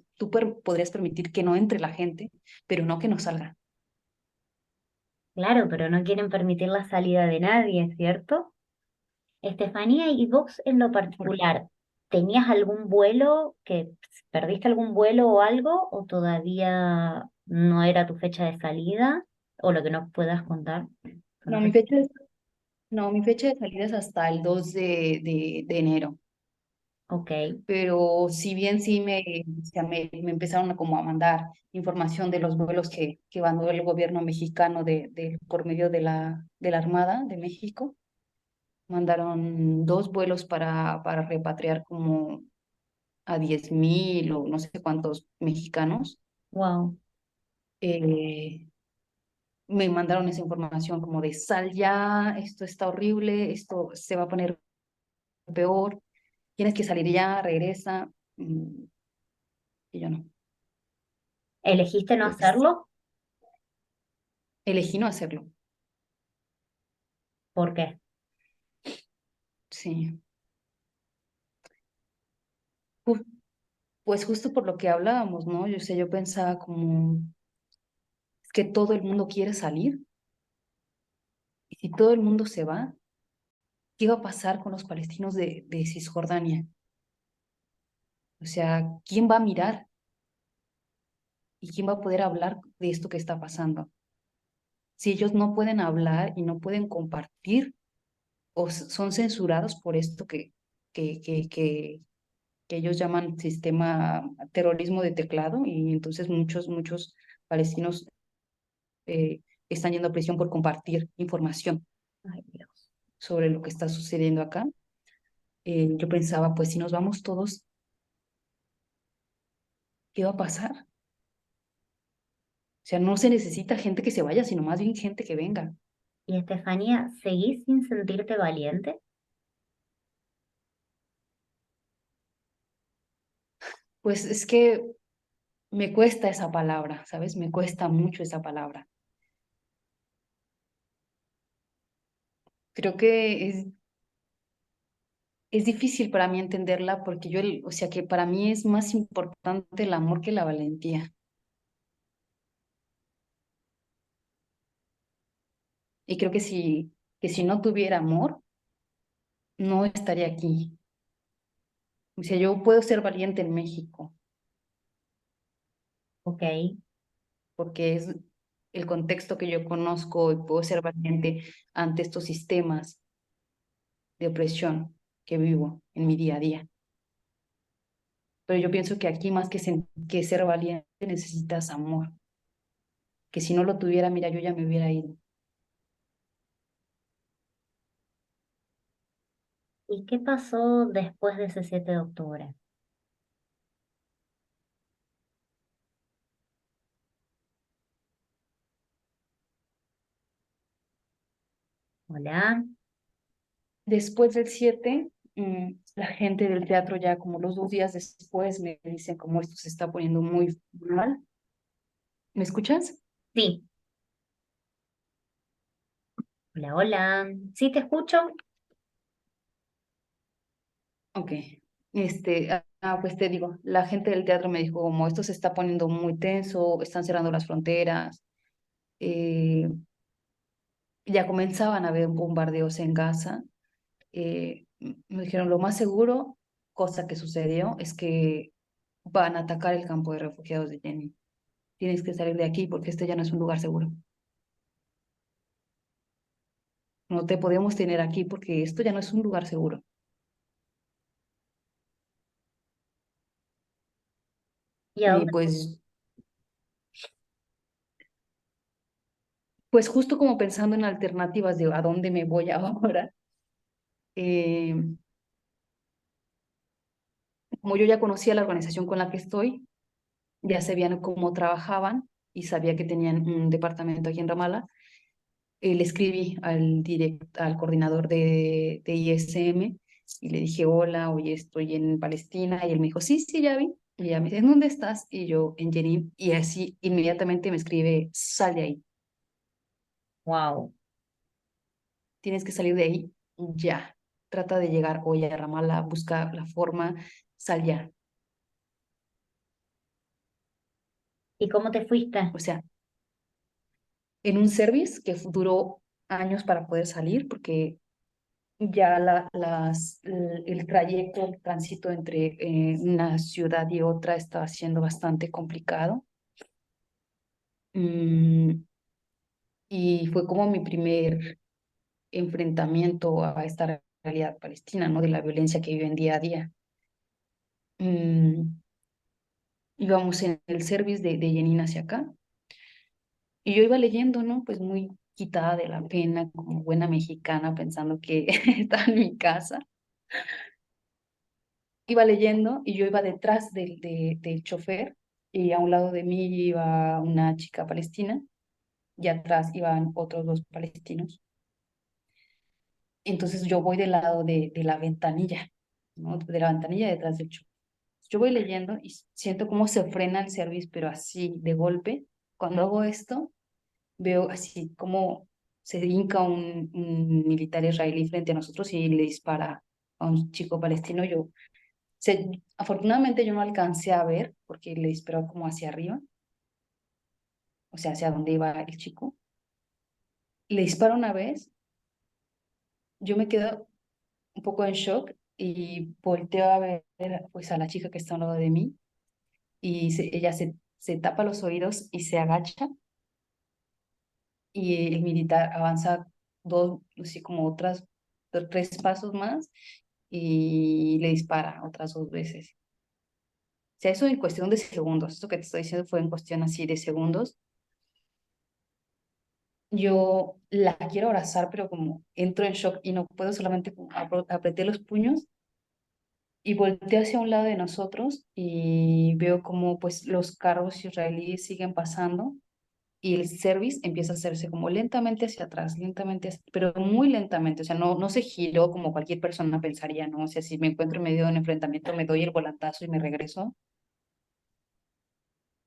podrías permitir que no entre la gente, pero no que no salga. Claro, pero no quieren permitir la salida de nadie, ¿cierto? Estefanía, ¿y vos en lo particular, tenías algún vuelo perdiste algún vuelo o algo, o todavía no era tu fecha de salida, o lo que nos puedas contar? No, Conoces- mi fecha de salida es hasta el 2 de enero, Ok, pero si bien sí o sea, me empezaron a como a mandar información de los vuelos que mandó el gobierno mexicano por medio de la Armada de México, mandaron dos vuelos para repatriar como a 10,000 o no sé cuántos mexicanos. wow. Eh, Me mandaron esa información como de sal ya, esto está horrible, esto se va a poner peor, tienes que salir ya, regresa. Y yo no. ¿Elegiste no Pues hacerlo? elegí no hacerlo. ¿Por qué? Sí. Ju- Pues justo por lo que hablábamos, ¿no? Yo sé, yo pensaba como, es que todo el mundo quiere salir, y si todo el mundo se va, ¿qué va a pasar con los palestinos de Cisjordania? O sea, ¿quién va a mirar y quién va a poder hablar de esto que está pasando? Si ellos no pueden hablar y no pueden compartir, o son censurados por esto que, que, que, que ellos llaman sistema terrorismo de teclado, y entonces muchos palestinos están yendo a prisión por compartir información Ay, Dios. sobre lo que está sucediendo acá. Yo pensaba, pues si nos vamos todos, ¿qué va a pasar? O sea, no se necesita gente que se vaya, sino más bien gente que venga. Y Estefanía, ¿seguís sin sentirte valiente? Pues es que me cuesta esa palabra, ¿sabes? Me cuesta mucho esa palabra. Creo que es difícil para mí entenderla porque o sea, que para mí es más importante el amor que la valentía. Y creo que si no tuviera amor, no estaría aquí. O sea, yo puedo ser valiente en México Ok. porque es el contexto que yo conozco, y puedo ser valiente ante estos sistemas de opresión que vivo en mi día a día. Pero yo pienso que aquí más que ser valiente necesitas amor, que si no lo tuviera, mira, yo ya me hubiera ido. ¿Y qué pasó después de ese 7 de octubre? Hola. Después del 7, la gente del teatro ya como los 2 días después me dicen como esto se está poniendo muy mal. ¿Me escuchas? Sí, hola, hola. Sí, te escucho. Ok. Pues te digo, la gente del teatro me dijo como esto se está poniendo muy tenso, están cerrando las fronteras, eh, ya comenzaban a haber bombardeos en Gaza. Me dijeron lo más seguro, cosa que sucedió, es que van a atacar el campo de refugiados de Jenin. Tienes que salir de aquí porque este ya no es un lugar seguro. No te podemos tener aquí porque esto ya no es un lugar seguro. ¿Y a Y dónde? pues pues justo como pensando en alternativas de a dónde me voy ahora, eh, como yo ya conocía la organización con la que estoy, ya sabían cómo trabajaban y sabía que tenían un departamento aquí en Ramala, le escribí al coordinador de ISM y le dije, hola, hoy estoy en Palestina. Y él me dijo, sí, sí, ya vi. Y ella me dice, ¿en dónde estás? Y yo, en Jenin. Y así inmediatamente me escribe, sal de ahí. Wow. Tienes que salir de ahí ya. Trata de llegar hoy a Ramallah, busca la forma, sal ya. ¿Y cómo te fuiste? O sea, en un service que duró años para poder salir, porque ya el trayecto, el tránsito entre una ciudad y otra estaba siendo bastante complicado. Mm, y fue como mi primer enfrentamiento a esta realidad palestina, ¿no? De la violencia que viven día a día. Mm, íbamos en el service de Jenin hacia acá y yo iba leyendo, ¿no? Pues muy quitada de la pena, como buena mexicana, pensando que estaba en mi casa. Iba leyendo y yo iba detrás del chofer y a un lado de mí iba una chica palestina y atrás iban otros dos palestinos. Entonces yo voy del lado de la ventanilla, ¿no? De la ventanilla detrás del chofer. Yo voy leyendo y siento cómo se frena el service, pero así de golpe. Cuando hago esto, veo así como se hinca un militar israelí frente a nosotros y le dispara a un chico palestino. Afortunadamente yo no alcancé a ver porque le disparó como hacia arriba, o sea, hacia donde iba el chico. Le dispara una vez, yo me quedo un poco en shock y volteo a ver pues a la chica que está al lado de mí y ella se tapa los oídos y se agacha y el militar avanza dos, así como otras tres pasos más y le dispara otras dos veces. O sea, eso en cuestión de segundos, esto que te estoy diciendo fue en cuestión así de segundos. Yo la quiero abrazar, pero como entro en shock y no puedo, solamente como apreté los puños y volteé hacia un lado de nosotros y veo como pues los carros israelíes siguen pasando y el service empieza a hacerse como lentamente hacia atrás, lentamente, pero muy lentamente, o sea, no se giró como cualquier persona pensaría, ¿no? O sea, si me encuentro en medio de un enfrentamiento, me doy el volantazo y me regreso.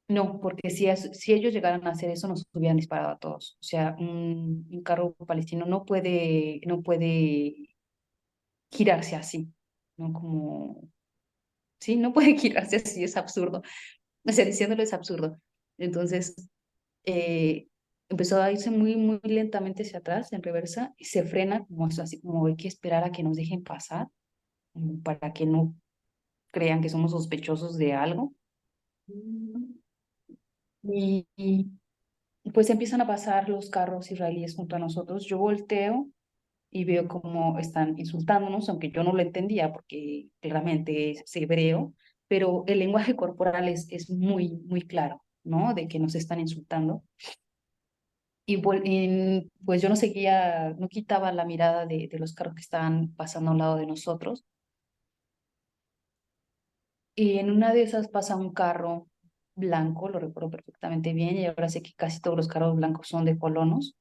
No, porque si ellos llegaran a hacer eso, nos hubieran disparado a todos. O sea, un carro palestino no puede girarse así, ¿no? Como, sí, no puede girarse así, es absurdo. O sea, diciéndolo es absurdo. Entonces, eh, empezó a irse muy, muy lentamente hacia atrás, en reversa, y se frena, como eso, así como hay que esperar a que nos dejen pasar, como para que no crean que somos sospechosos de algo. Y pues empiezan a pasar los carros israelíes junto a nosotros. Yo volteo y veo cómo están insultándonos, aunque yo no lo entendía porque claramente es hebreo, pero el lenguaje corporal es muy, muy claro, ¿no? De que nos están insultando. Y pues yo no seguía, no quitaba la mirada de los carros que estaban pasando al lado de nosotros. Y en una de esas pasa un carro blanco, lo recuerdo perfectamente bien, y ahora sé que casi todos los carros blancos son de colonos,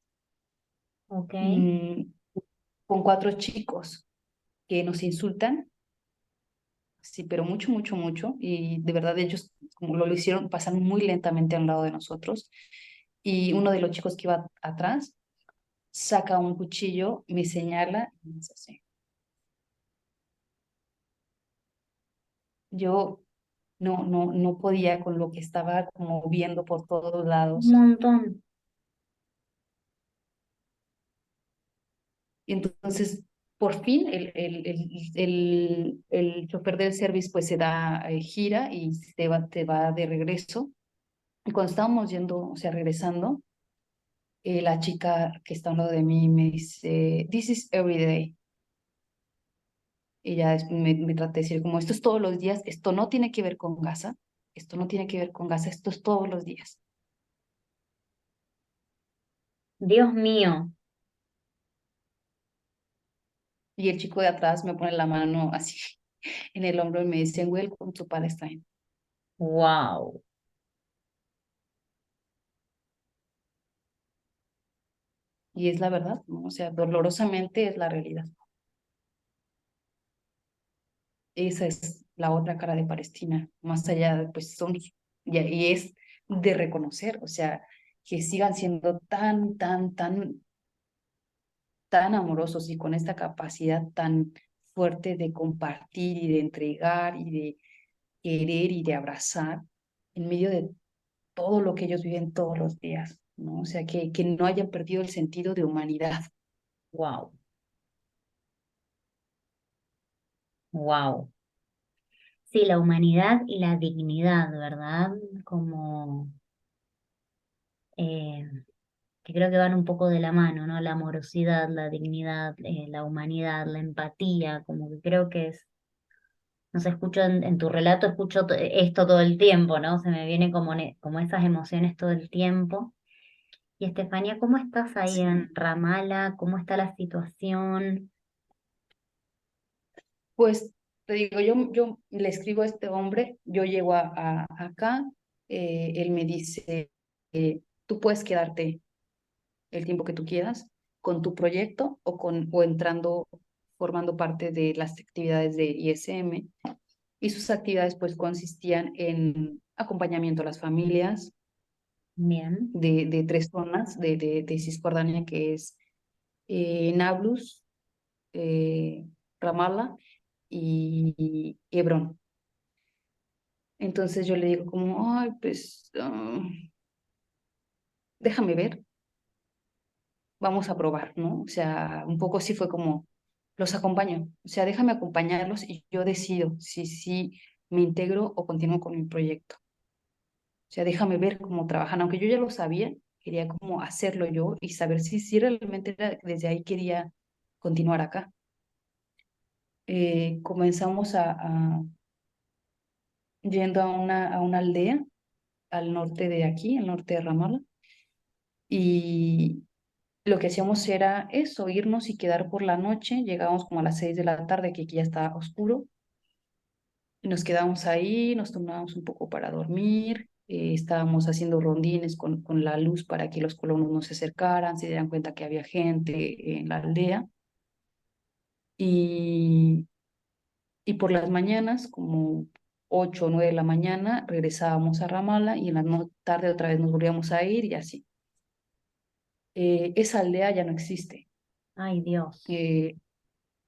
Ok. mm, con cuatro chicos que nos insultan, sí, pero mucho, mucho, mucho, y de verdad ellos, como lo hicieron, pasan muy lentamente al lado de nosotros, y uno de los chicos que iba atrás saca un cuchillo, me señala, y me dice así. Yo no podía con lo que estaba como viendo por todos Un lados. montón. Y entonces, por fin, el chofer del service pues se da, gira y te va de regreso. Y cuando estábamos yendo, o sea, regresando, la chica que está al lado de mí me dice, This is every day. Y ya me trata de decir como, esto es todos los días, esto no tiene que ver con Gaza, esto no tiene que ver con Gaza, esto es todos los días. Dios mío, Y el chico de atrás me pone la mano así en el hombro y me dice, Welcome to Palestine. wow, Y es la verdad, ¿no? O sea, dolorosamente es la realidad. Esa es la otra cara de Palestina, más allá, pues son, y es de reconocer, o sea, que sigan siendo tan amorosos y con esta capacidad tan fuerte de compartir y de entregar y de querer y de abrazar en medio de todo lo que ellos viven todos los días, ¿no? O sea, que no hayan perdido el sentido de humanidad. wow, wow. Sí, la humanidad y la dignidad, ¿verdad? Como eh, que creo que van un poco de la mano, ¿no? La amorosidad, la dignidad, la humanidad, la empatía, como que creo que es, no sé, escucho en tu relato, escucho esto todo el tiempo, ¿no? Se me viene como, como esas emociones todo el tiempo. Y Estefanía, ¿cómo estás ahí en Sí. Ramala? ¿Cómo está la situación? Pues te digo, yo le escribo a este hombre, yo llego acá, él me dice, tú puedes quedarte el tiempo que tú quieras con tu proyecto o entrando, formando parte de las actividades de ISM. Y sus actividades pues consistían en acompañamiento a las familias Bien, de tres zonas de Cisjordania, que es Nablus, Ramallah y Hebrón. Entonces yo le digo como, ay, pues déjame ver, vamos a probar, ¿no? O sea, un poco sí fue como, los acompaño, o sea, déjame acompañarlos y yo decido si sí me integro o continúo con mi proyecto. O sea, déjame ver cómo trabajan, aunque yo ya lo sabía, quería como hacerlo yo y saber si realmente desde ahí quería continuar acá. Comenzamos yendo a una aldea al norte de aquí, al norte de Ramallah, y lo que hacíamos era eso, irnos y quedar por la noche, llegábamos como a las 6 de la tarde, que aquí ya está oscuro, y nos quedábamos ahí, nos tomábamos un poco para dormir, estábamos haciendo rondines con la luz para que los colonos no se acercaran, se dieran cuenta que había gente en la aldea, y, y por las mañanas, como 8 o 9 de la mañana, regresábamos a Ramala y en la tarde otra vez nos volvíamos a ir y así. Esa aldea ya no existe. ay Dios, Eh,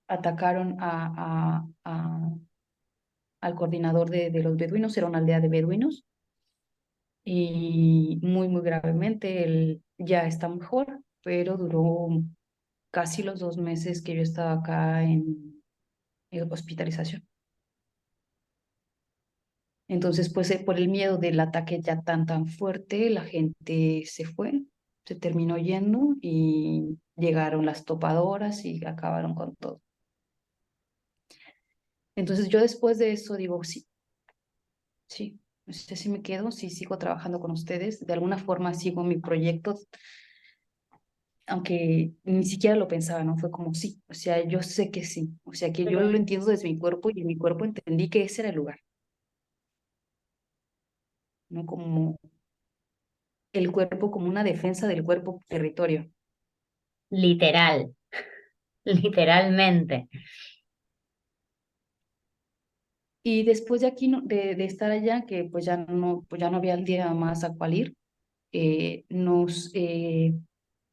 Atacaron al coordinador de los beduinos, era una aldea de beduinos, y muy gravemente, él ya está mejor, pero duró casi los 2 meses que yo estaba acá en hospitalización. Entonces, pues por el miedo del ataque ya tan fuerte, la gente se fue, se terminó yendo y llegaron las topadoras y acabaron con todo. Entonces yo después de eso digo, sí, sí, o sea, sí me quedo, sí sigo trabajando con ustedes, de alguna forma sigo mi proyecto, aunque ni siquiera lo pensaba, ¿no? Fue como sí, o sea, yo sé que sí, o sea, que yo pero lo entiendo desde mi cuerpo y en mi cuerpo entendí que ese era el lugar, ¿no? Como el cuerpo como una defensa del cuerpo territorio. literal, literalmente. Y después de aquí, de estar allá, que pues ya no había el día más a cual ir, nos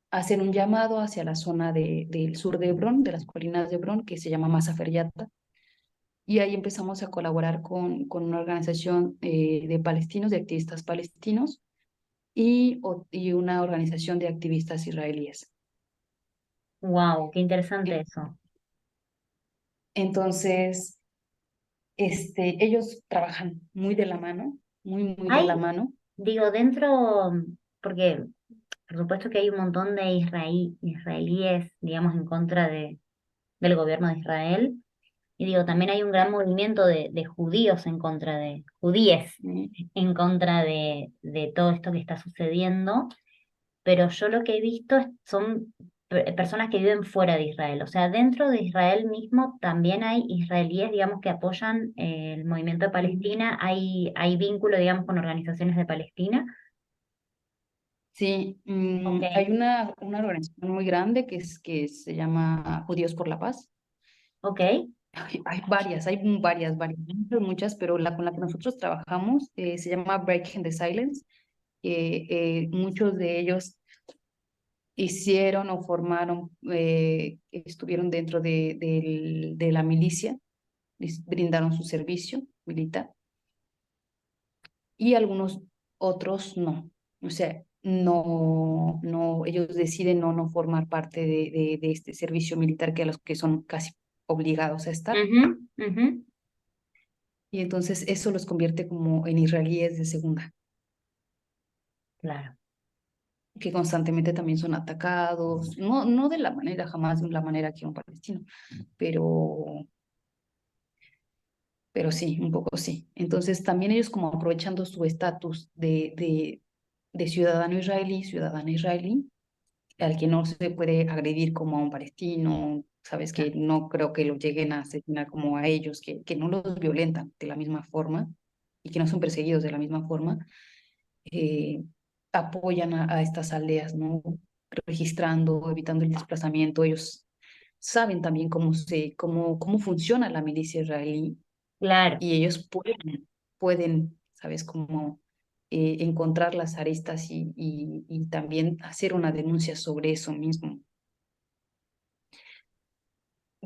hacen un llamado hacia la zona del sur de Hebrón, de las colinas de Hebrón, que se llama Masa Feryata. Y ahí empezamos a colaborar con una organización de palestinos, de activistas palestinos, y una organización de activistas israelíes. Wow, qué interesante eso. Entonces, ellos trabajan muy de la mano, muy de la Hay, mano. digo, dentro, porque por supuesto que hay un montón de israelíes, digamos, en contra del gobierno de Israel. Y digo, también hay un gran movimiento de judíos en contra judíes ¿Sí? en contra de todo esto que está sucediendo. pero yo lo que he visto son personas que viven fuera de Israel. O sea, dentro de Israel mismo también hay israelíes, digamos, que apoyan el movimiento de Palestina. Hay vínculo, digamos, con organizaciones de Palestina. Sí, Ok, hay una organización muy grande que se llama Judíos por la Paz. ok. Hay varias, muchas, pero la con la que nosotros trabajamos se llama Breaking the Silence. Muchos de ellos hicieron o formaron, estuvieron dentro de la milicia, les brindaron su servicio militar y algunos otros no. O sea, no, ellos deciden no formar parte de este servicio militar que a los que son casi obligados a estar. Ujú, ujú. Y entonces eso los convierte como en israelíes de segunda, Claro. que constantemente también son atacados, no de la manera, jamás de la manera que un palestino, pero, pero sí, un poco sí. Entonces también ellos como aprovechando su estatus de ciudadana israelí, al que no se puede agredir como a un palestino, sabes que Claro. no creo que lo lleguen a asesinar como a ellos, que no los violentan de la misma forma y que no son perseguidos de la misma forma, eh, apoyan a estas aldeas, ¿no? Registrando, evitando el desplazamiento. Ellos saben también cómo funciona la milicia israelí Claro. y ellos pueden, ¿sabes? Como encontrar las aristas y también hacer una denuncia sobre eso mismo.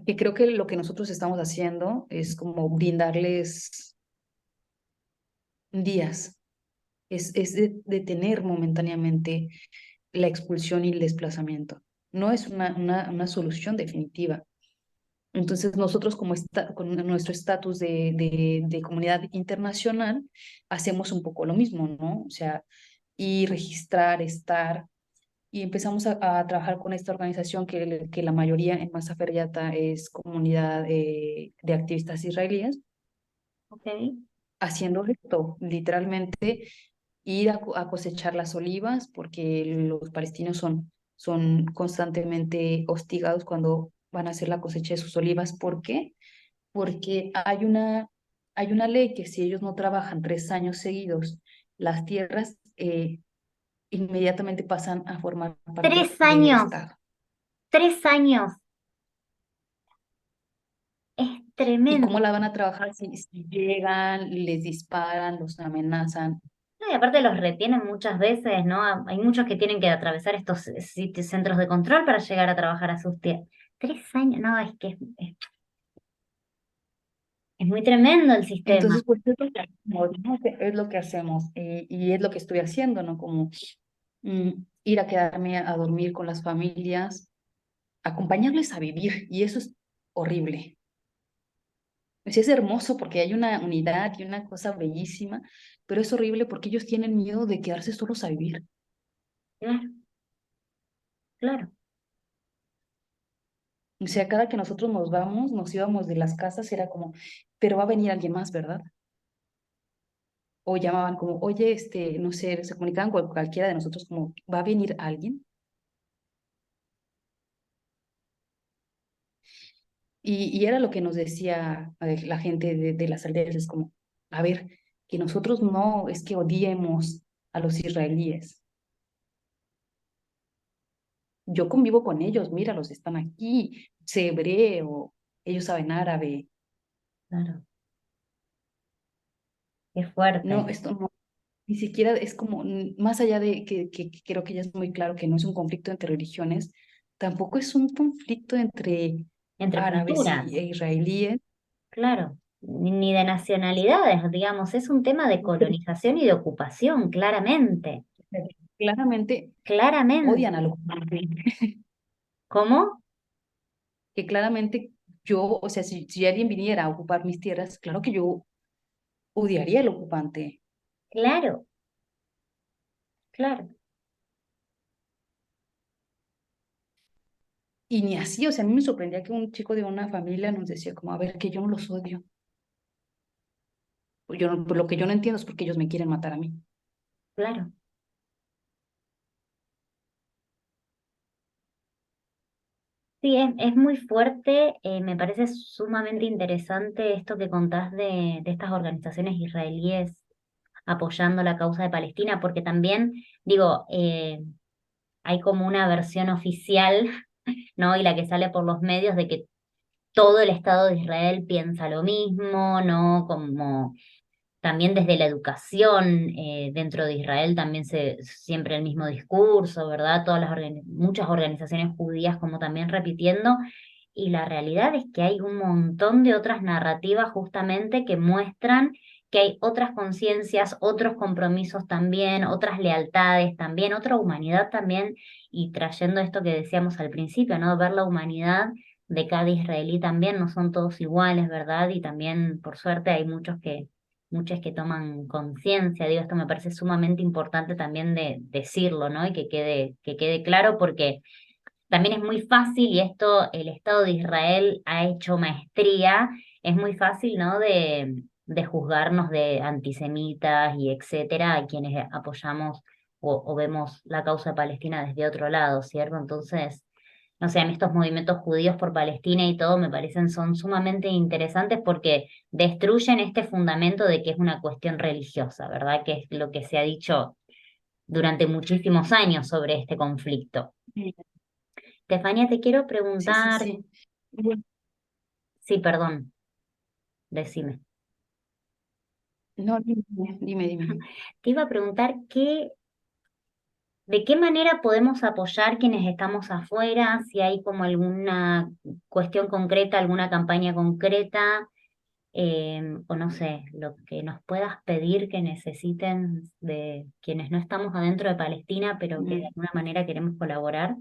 Que creo que lo que nosotros estamos haciendo es como brindarles días, es detener momentáneamente la expulsión y el desplazamiento. No es una solución definitiva. Entonces nosotros con nuestro estatus de comunidad internacional hacemos un poco lo mismo, ¿no? O sea, y registrar, estar, y empezamos a trabajar con esta organización que la mayoría en Masa Feryata es comunidad de activistas israelíes, Ok. haciendo esto, literalmente ir a cosechar las olivas, porque los palestinos son constantemente hostigados cuando van a hacer la cosecha de sus olivas. ¿Por qué? Porque hay una ley que si ellos no trabajan 3 años seguidos, las tierras inmediatamente pasan a formar parte Tres del años, Estado. 3 años. Es ¿Y cómo tremendo. la van a trabajar si llegan, les disparan, los amenazan? No, y aparte los retienen muchas veces, ¿no? Hay muchos que tienen que atravesar estos sitios, centros de control para llegar a trabajar a sus tierras. 3 años, no, es que es muy tremendo el sistema. Entonces, pues es lo que hacemos, ¿no? Es lo que hacemos y es lo que estoy haciendo, ¿no? Como ir a quedarme a dormir con las familias, acompañarles a vivir y eso es horrible. Sí, es hermoso porque hay una unidad y una cosa bellísima, pero es horrible porque ellos tienen miedo de quedarse solos a vivir. Claro, claro, O sea, cada que nosotros nos íbamos de las casas, era como, pero va a venir alguien más, ¿verdad? O llamaban como, oye, no sé, se comunicaban con cualquiera de nosotros como, ¿va a venir alguien? Y era lo que nos decía la gente de las aldeas, es como, a ver, que nosotros no es que odiemos a los israelíes. Yo convivo con ellos, míralos, están aquí, sé hebreo, ellos saben árabe. claro. Qué fuerte. No, esto no, ni siquiera es como, más allá de que creo que ya es muy claro que no es un conflicto entre religiones, tampoco es un conflicto entre Entre árabes culturas, e israelíes. claro. Ni de nacionalidades, digamos. Es un tema de colonización y de ocupación, claramente. Claramente odian Claramente. al ocupante, ¿Cómo? que claramente yo, o sea, si alguien viniera a ocupar mis tierras, claro que yo odiaría al ocupante. Claro, claro. Y ni así, o sea, a mí me sorprendía que un chico de una familia nos decía como, a ver, que yo no los odio. Pues lo que yo no entiendo es porque ellos me quieren matar a mí. Claro. Sí, es muy fuerte, me parece sumamente interesante esto que contás de estas organizaciones israelíes apoyando la causa de Palestina, porque también, digo, hay como una versión oficial, ¿no? Y la que sale por los medios de que todo el Estado de Israel piensa lo mismo, ¿no? Como también desde la educación dentro de Israel también siempre el mismo discurso, ¿verdad? Muchas organizaciones judías como también repitiendo, y la realidad es que hay un montón de otras narrativas justamente que muestran que hay otras conciencias, otros compromisos también, otras lealtades también, otra humanidad también, y trayendo esto que decíamos al principio, ¿no? Ver la humanidad de cada israelí también, no son todos iguales, ¿verdad? Y también, por suerte, hay muchas que toman conciencia. Digo, esto me parece sumamente importante también de decirlo, ¿no? Y que quede claro porque también es muy fácil, y esto el Estado de Israel ha hecho maestría, es muy fácil, ¿no? De juzgarnos de antisemitas y etcétera, a quienes apoyamos o vemos la causa de Palestina desde otro lado, ¿cierto? Entonces, no sé, a mí estos movimientos judíos por Palestina y todo me parecen son sumamente interesantes porque destruyen este fundamento de que es una cuestión religiosa, ¿verdad? Que es lo que se ha dicho durante muchísimos años sobre este conflicto. Sí, Estefanía, te quiero sí, sí, preguntar, sí. Bueno, sí, perdón, decime. no, dime, dime, dime. Te iba a preguntar de qué manera podemos apoyar quienes estamos afuera, si hay como alguna cuestión concreta, alguna campaña concreta, o no sé, lo que nos puedas pedir que necesiten de quienes no estamos adentro de Palestina, pero que de Mm. alguna manera queremos colaborar.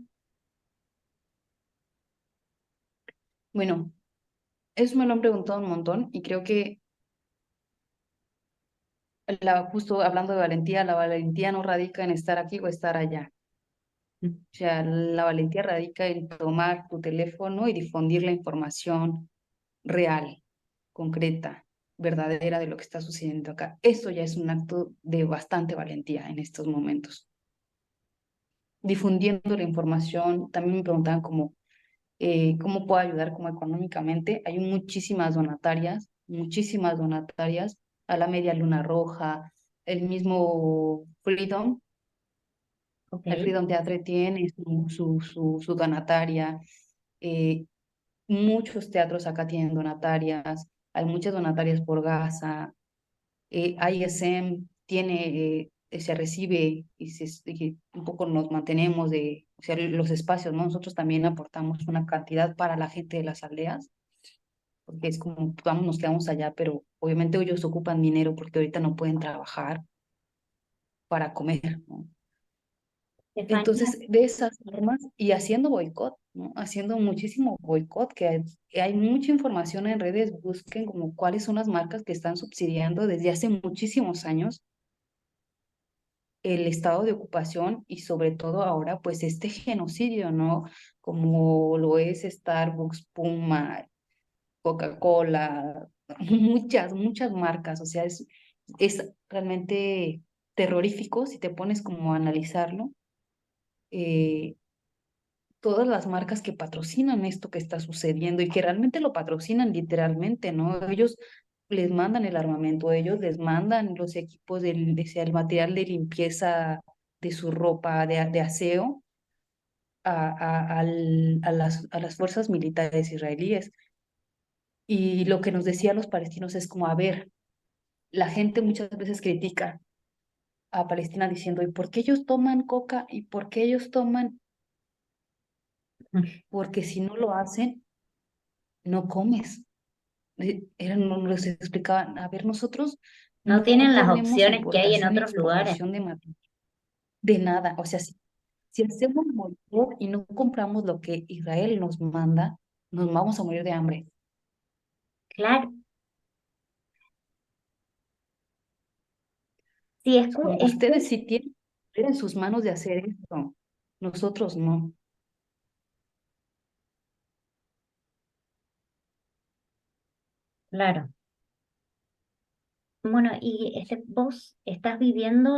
Bueno, eso me lo han preguntado un montón y creo que justo hablando de valentía, la valentía no radica en estar aquí o estar allá. Mm. O sea, la valentía radica en tomar tu teléfono y difundir la información real, concreta, verdadera de lo que está sucediendo acá. Eso ya es un acto de bastante valentía en estos momentos. Difundiendo la información, también me preguntaban como, ¿cómo puedo ayudar como económicamente? Hay muchísimas donatarias a la Media Luna Roja, el mismo Freedom. Ok, El Freedom Theatre tiene su donataria. eh, Muchos teatros acá tienen donatarias. Hay muchas donatarias por Gaza. ISM tiene, se recibe y un poco nos mantenemos de, o sea, los espacios, ¿no? Nosotros también aportamos una cantidad para la gente de las aldeas, porque es como, vamos, nos quedamos allá, pero obviamente ellos ocupan dinero porque ahorita no pueden trabajar para comer, ¿no? Estefanía, Entonces, de esas formas y haciendo boicot, ¿no? Haciendo muchísimo boicot, que hay mucha información en redes, busquen como cuáles son las marcas que están subsidiando desde hace muchísimos años el estado de ocupación y sobre todo ahora, pues este genocidio, ¿no? Como lo es Starbucks, Puma, Coca-Cola, muchas marcas, o sea, es realmente terrorífico si te pones como a analizarlo. eh, Todas las marcas que patrocinan esto que está sucediendo y que realmente lo patrocinan literalmente, ¿no? Ellos les mandan el armamento, ellos les mandan los equipos, sea, el material de limpieza de su ropa, de aseo, a las fuerzas militares israelíes. Y lo que nos decían los palestinos es como, a ver, la gente muchas veces critica a Palestina diciendo, ¿y por qué ellos toman coca? ¿Y por qué ellos toman? Porque si no lo hacen, no comes. No les explicaban, a ver, nosotros no no tienen las tenemos opciones que hay en importación y otros lugares. exportación de de nada. O sea, si hacemos boicot y no compramos lo que Israel nos manda, nos vamos a morir de hambre. Claro, sí, Es como ustedes sí tienen poder en sus manos de hacer esto, nosotros no. claro. Bueno, y vos estás viviendo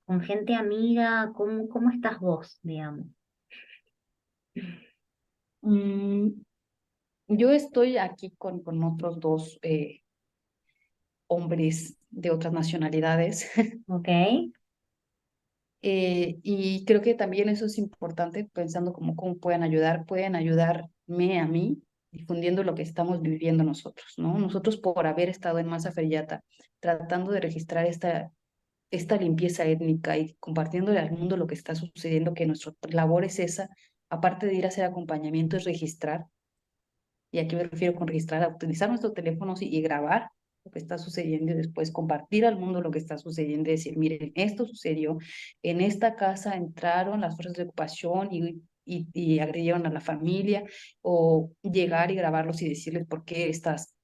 con gente amiga, ¿cómo estás vos, digamos? Mm, yo estoy aquí con otros dos hombres de otras nacionalidades. Ok. Y creo que también eso es importante, pensando cómo pueden ayudarme a mí difundiendo lo que estamos viviendo nosotros, ¿no? Nosotros por haber estado en Masa Feriata, tratando de registrar esta limpieza étnica y compartiéndole al mundo lo que está sucediendo, que nuestra labor es esa, aparte de ir a hacer acompañamiento, es registrar. Y aquí me refiero con registrar, a utilizar nuestros teléfonos y grabar lo que está sucediendo y después compartir al mundo lo que está sucediendo y decir, miren, esto sucedió, en esta casa entraron las fuerzas de ocupación y agredieron a la familia, o llegar y grabarlos y decirles por qué estás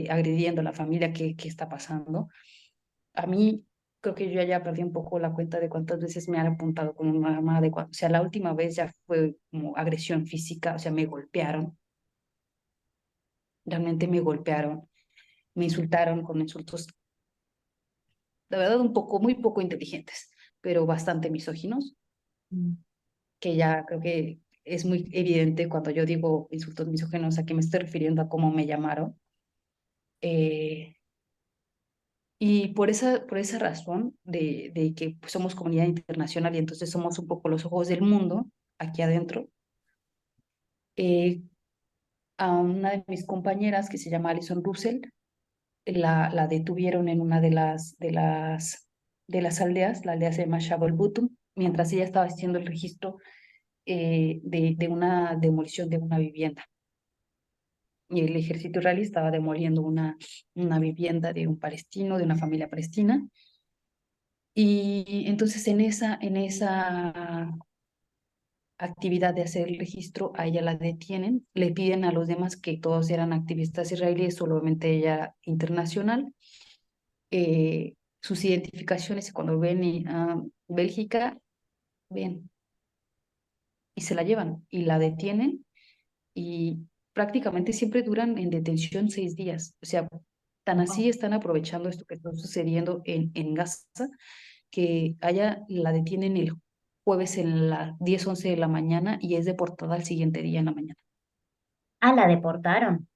agrediendo a la familia, qué está pasando. A mí creo que yo ya perdí un poco la cuenta de cuántas veces me han apuntado con un arma o sea, la última vez ya fue como agresión física, o sea, me golpearon, realmente me golpearon, me insultaron con insultos, la verdad, muy poco inteligentes, pero bastante misóginos, Mm. que ya creo que es muy evidente cuando yo digo insultos misóginos a qué me estoy refiriendo, a cómo me llamaron. Eh, y por esa razón de que pues, somos comunidad internacional y entonces somos un poco los ojos del mundo aquí adentro, eh, a una de mis compañeras que se llama Alison Russell, la detuvieron en una de las aldeas, la aldea se llama Shabal Butum, mientras ella estaba haciendo el registro de una demolición de una vivienda. Y el ejército israelí estaba demoliendo una vivienda de un palestino, de una familia palestina. Y entonces en esa actividad de hacer el registro, a ella la detienen, le piden a los demás que todos eran activistas israelíes, solamente ella internacional, sus identificaciones y cuando ven a Bélgica, ven y se la llevan y la detienen y prácticamente siempre duran en detención 6 días. O sea, tan Wow. así están aprovechando esto que está sucediendo en Gaza, que allá la detienen el jueves en las 10 11 de la mañana y es deportada al siguiente día en la mañana. Ah, la deportaron.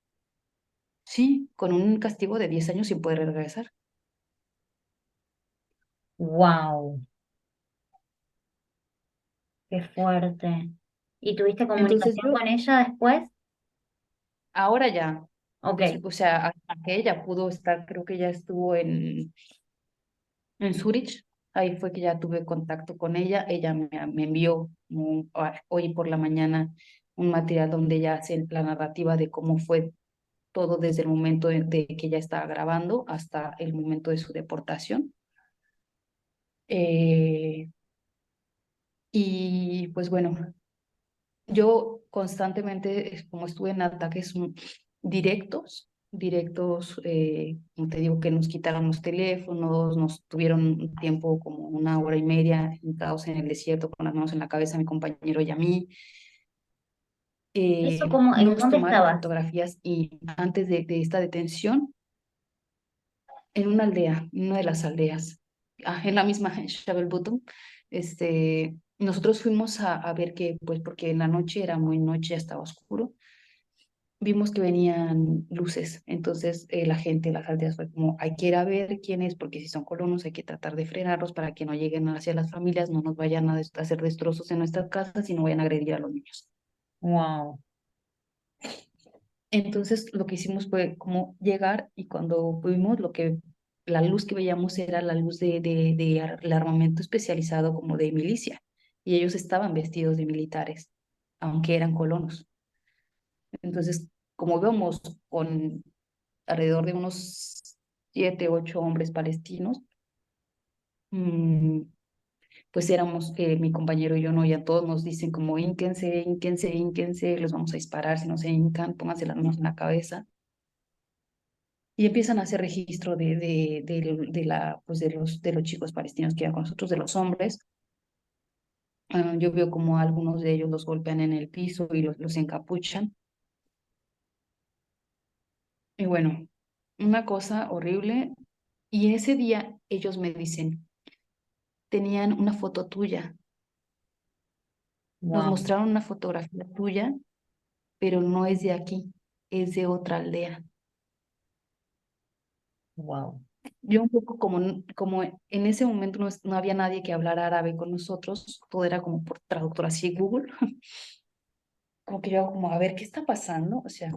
Sí, con un castigo de 10 años sin poder regresar. Wow, qué fuerte. ¿Y tuviste Entonces comunicación yo, con ella después? ahora ya, Ok, o sea, hasta que ella pudo estar, creo que ya estuvo en Zurich, ahí fue que ya tuve contacto con ella. Ella me envió hoy por la mañana un material donde ella hace la narrativa de cómo fue todo desde el momento de que ella estaba grabando hasta el momento de su deportación. Eh, y pues bueno, yo constantemente, como estuve en ataques directos, como te digo, que nos quitaron los teléfonos, nos tuvieron un tiempo como 1 hora y media entrados en el desierto con las manos en la cabeza, mi compañero y a mí. ¿eso cómo, en Nos dónde tomaron estabas? fotografías y antes de esta detención, en una aldea, en una de las aldeas, en la misma Shabel Bottom, nosotros fuimos a ver que, pues porque en la noche era muy noche, ya estaba oscuro, vimos que venían luces, entonces la gente, las aldeas fue como, hay que ir a ver quién es, porque si son colonos hay que tratar de frenarlos para que no lleguen hacia las familias, no nos vayan a hacer destrozos en nuestras casas y no vayan a agredir a los niños. Wow, Entonces lo que hicimos fue como llegar y cuando vimos la luz que veíamos era la luz el armamento especializado como de milicia y ellos estaban vestidos de militares, aunque eran colonos. Entonces, como vemos con alrededor de unos 7, 8 hombres palestinos, mm, pues éramos mi compañero y yo, no, y a todos nos dicen como ínquense, ínquense, ínquense, los vamos a disparar si no se hincan, pónganse las manos en la cabeza. Y empiezan a hacer registro pues de los chicos palestinos que iban con nosotros, de los hombres. Yo veo como algunos de ellos los golpean en el piso y los encapuchan. Y bueno, una cosa horrible. Y ese día ellos me dicen, tenían una foto tuya, nos wow. mostraron una fotografía tuya, pero no es de aquí, es de otra aldea. Wow. Yo un poco como en ese momento no había nadie que hablara árabe con nosotros, todo era como por traductor así Google, como que yo como, a ver, ¿qué está pasando? O sea,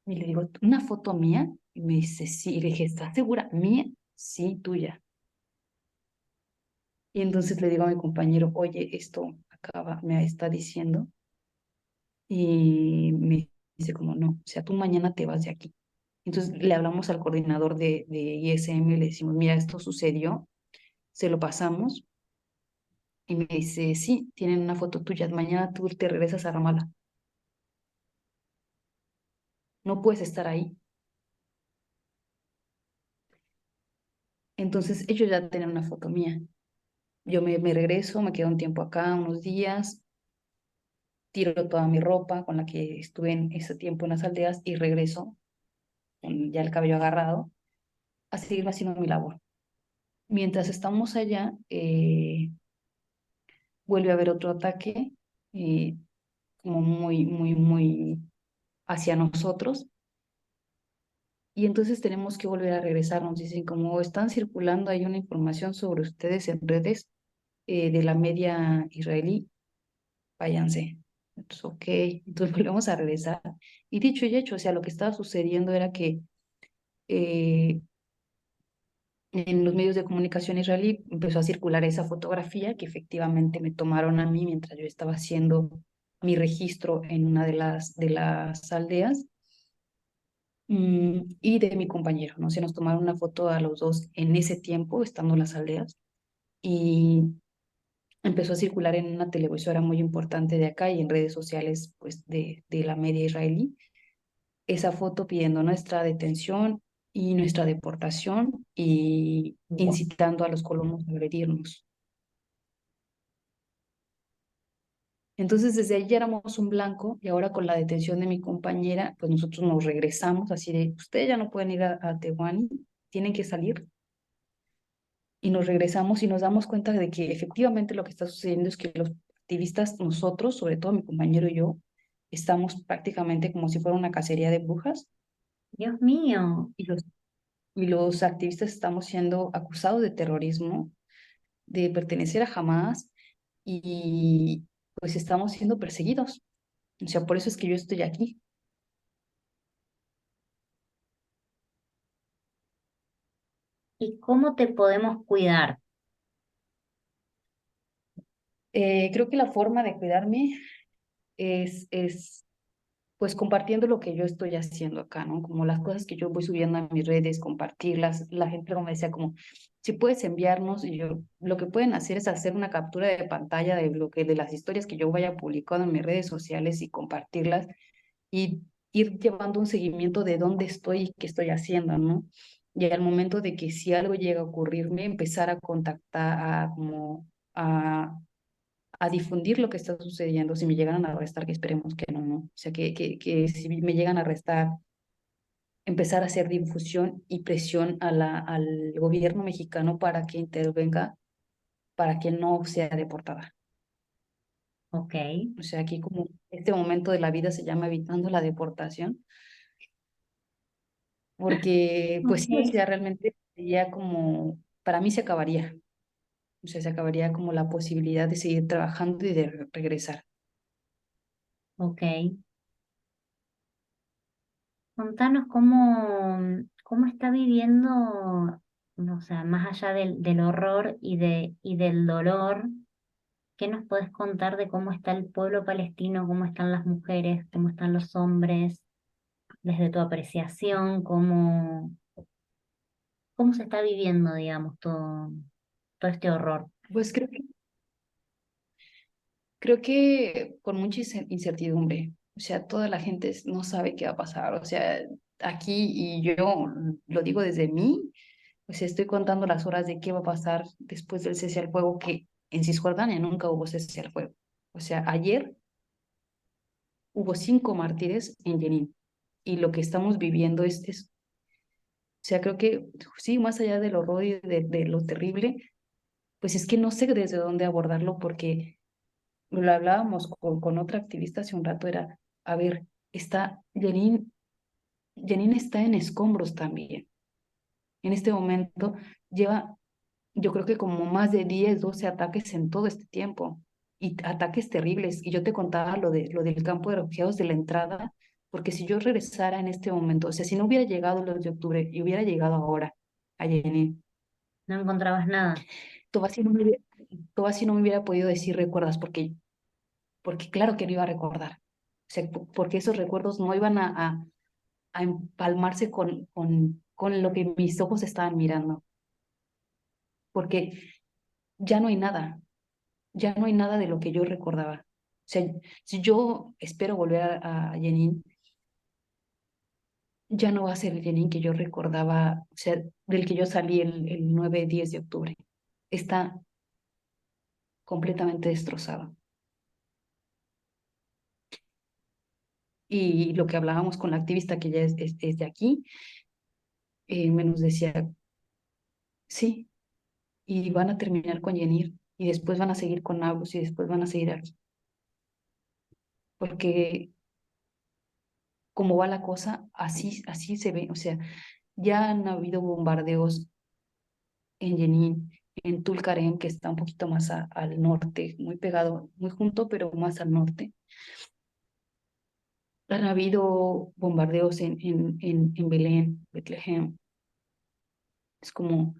y le digo, ¿una foto mía? Y me dice, sí, y le dije, ¿estás segura? ¿Mía? Sí, tuya. Y entonces le digo a mi compañero, oye, esto me está diciendo, y me dice como, no, o sea, tú mañana te vas de aquí. Entonces le hablamos al coordinador de ISM y le decimos, mira, esto sucedió, se lo pasamos. Y me dice, sí, tienen una foto tuya, mañana tú te regresas a Ramallah, no puedes estar ahí. Entonces ellos ya tienen una foto mía. Yo me regreso, me quedo un tiempo acá, unos días, tiro toda mi ropa con la que estuve en ese tiempo en las aldeas y regreso con ya el cabello agarrado a seguir haciendo mi labor. Mientras estamos allá, vuelve a haber otro ataque, eh, como muy hacia nosotros. Y entonces tenemos que volver a regresar. Nos dicen, como están circulando, hay una información sobre ustedes en redes de la media israelí, váyanse. Entonces, ok, entonces volvemos a regresar. Y dicho y hecho, o sea, lo que estaba sucediendo era que eh, en los medios de comunicación israelí empezó a circular esa fotografía que efectivamente me tomaron a mí mientras yo estaba haciendo mi registro en una de las aldeas. Y de mi compañero, ¿no? Se nos tomaron una foto a los dos en ese tiempo, estando en las aldeas, y empezó a circular en una televisora muy importante de acá y en redes sociales, pues, de la media israelí, esa foto pidiendo nuestra detención y nuestra deportación y Wow. incitando a los colonos a agredirnos. Entonces, desde ahí ya éramos un blanco y ahora con la detención de mi compañera, pues nosotros nos regresamos así de, ustedes ya no pueden ir a Tehuani, tienen que salir y nos regresamos y nos damos cuenta de que efectivamente lo que está sucediendo es que los activistas, nosotros, sobre todo mi compañero y yo, estamos prácticamente como si fuera una cacería de brujas Dios mío. y y los activistas estamos siendo acusados de terrorismo, de pertenecer a Hamas y pues estamos siendo perseguidos. O sea, por eso es que yo estoy aquí. ¿Y cómo te podemos cuidar? Creo que la forma de cuidarme es pues compartiendo lo que yo estoy haciendo acá, ¿no? Como las cosas que yo voy subiendo a mis redes, compartirlas. La gente luego me decía como, si puedes enviarnos, y yo, lo que pueden hacer es hacer una captura de pantalla de lo que, de las historias que yo vaya publicando en mis redes sociales y compartirlas y ir llevando un seguimiento de dónde estoy y qué estoy haciendo, ¿no? Y al momento de que si algo llega a ocurrirme, empezar a contactar a difundir lo que está sucediendo, si me llegan a arrestar, que esperemos que no, ¿no? O sea, que si me llegan a arrestar, empezar a hacer difusión y presión al gobierno mexicano para que intervenga, para que no sea deportada. Ok, O sea, aquí como este momento de la vida se llama evitando la deportación, porque pues sí, o ok, sea, realmente sería como, para mí se acabaría, o sea, se acabaría como la posibilidad de seguir trabajando y de regresar. ok. Contanos cómo está viviendo, o sea, más allá del horror y del dolor, ¿qué nos podés contar de cómo está el pueblo palestino, cómo están las mujeres, cómo están los hombres, desde tu apreciación, cómo se está viviendo, digamos, todo este horror? Pues creo que con mucha incertidumbre, o sea, toda la gente no sabe qué va a pasar, o sea, aquí y yo lo digo desde mí, o sea, estoy contando las horas de qué va a pasar después del cese al fuego, que en Cisjordania nunca hubo cese al fuego. O sea, ayer hubo 5 mártires en Jenin y lo que estamos viviendo o sea, creo que sí, más allá del horror y de lo terrible, pues es que no sé desde dónde abordarlo porque lo hablábamos con otra activista hace un rato, era, a ver, Janine está en escombros también. En este momento lleva, yo creo que como más de 10 12 ataques en todo este tiempo y ataques terribles. Y yo te contaba lo del campo de refugiados de la entrada, porque si yo regresara en este momento, o sea, si no hubiera llegado el 2 de octubre y hubiera llegado ahora a Janine, No encontrabas nada. Tobasi no me hubiera podido decir recuerdas, porque claro que no iba a recordar. O sea, porque esos recuerdos no iban a empalmarse con lo que mis ojos estaban mirando, porque ya no hay nada, ya no hay nada de lo que yo recordaba. O sea, si yo espero volver a Jenin, ya no va a ser el Jenin que yo recordaba, o sea, del que yo salí el 9-10 de octubre. Está completamente destrozado. Y lo que hablábamos con la activista que ya es de aquí, me nos decía, sí, y van a terminar con Yenir, y después van a seguir con Nablus, y después van a seguir aquí. Porque como va la cosa, así se ve. O sea, ya han habido bombardeos en Jenin, en Tulkarem, que está un poquito más al norte, muy pegado, muy junto, pero más al norte. Han habido bombardeos en Belén, Betlehem. Es como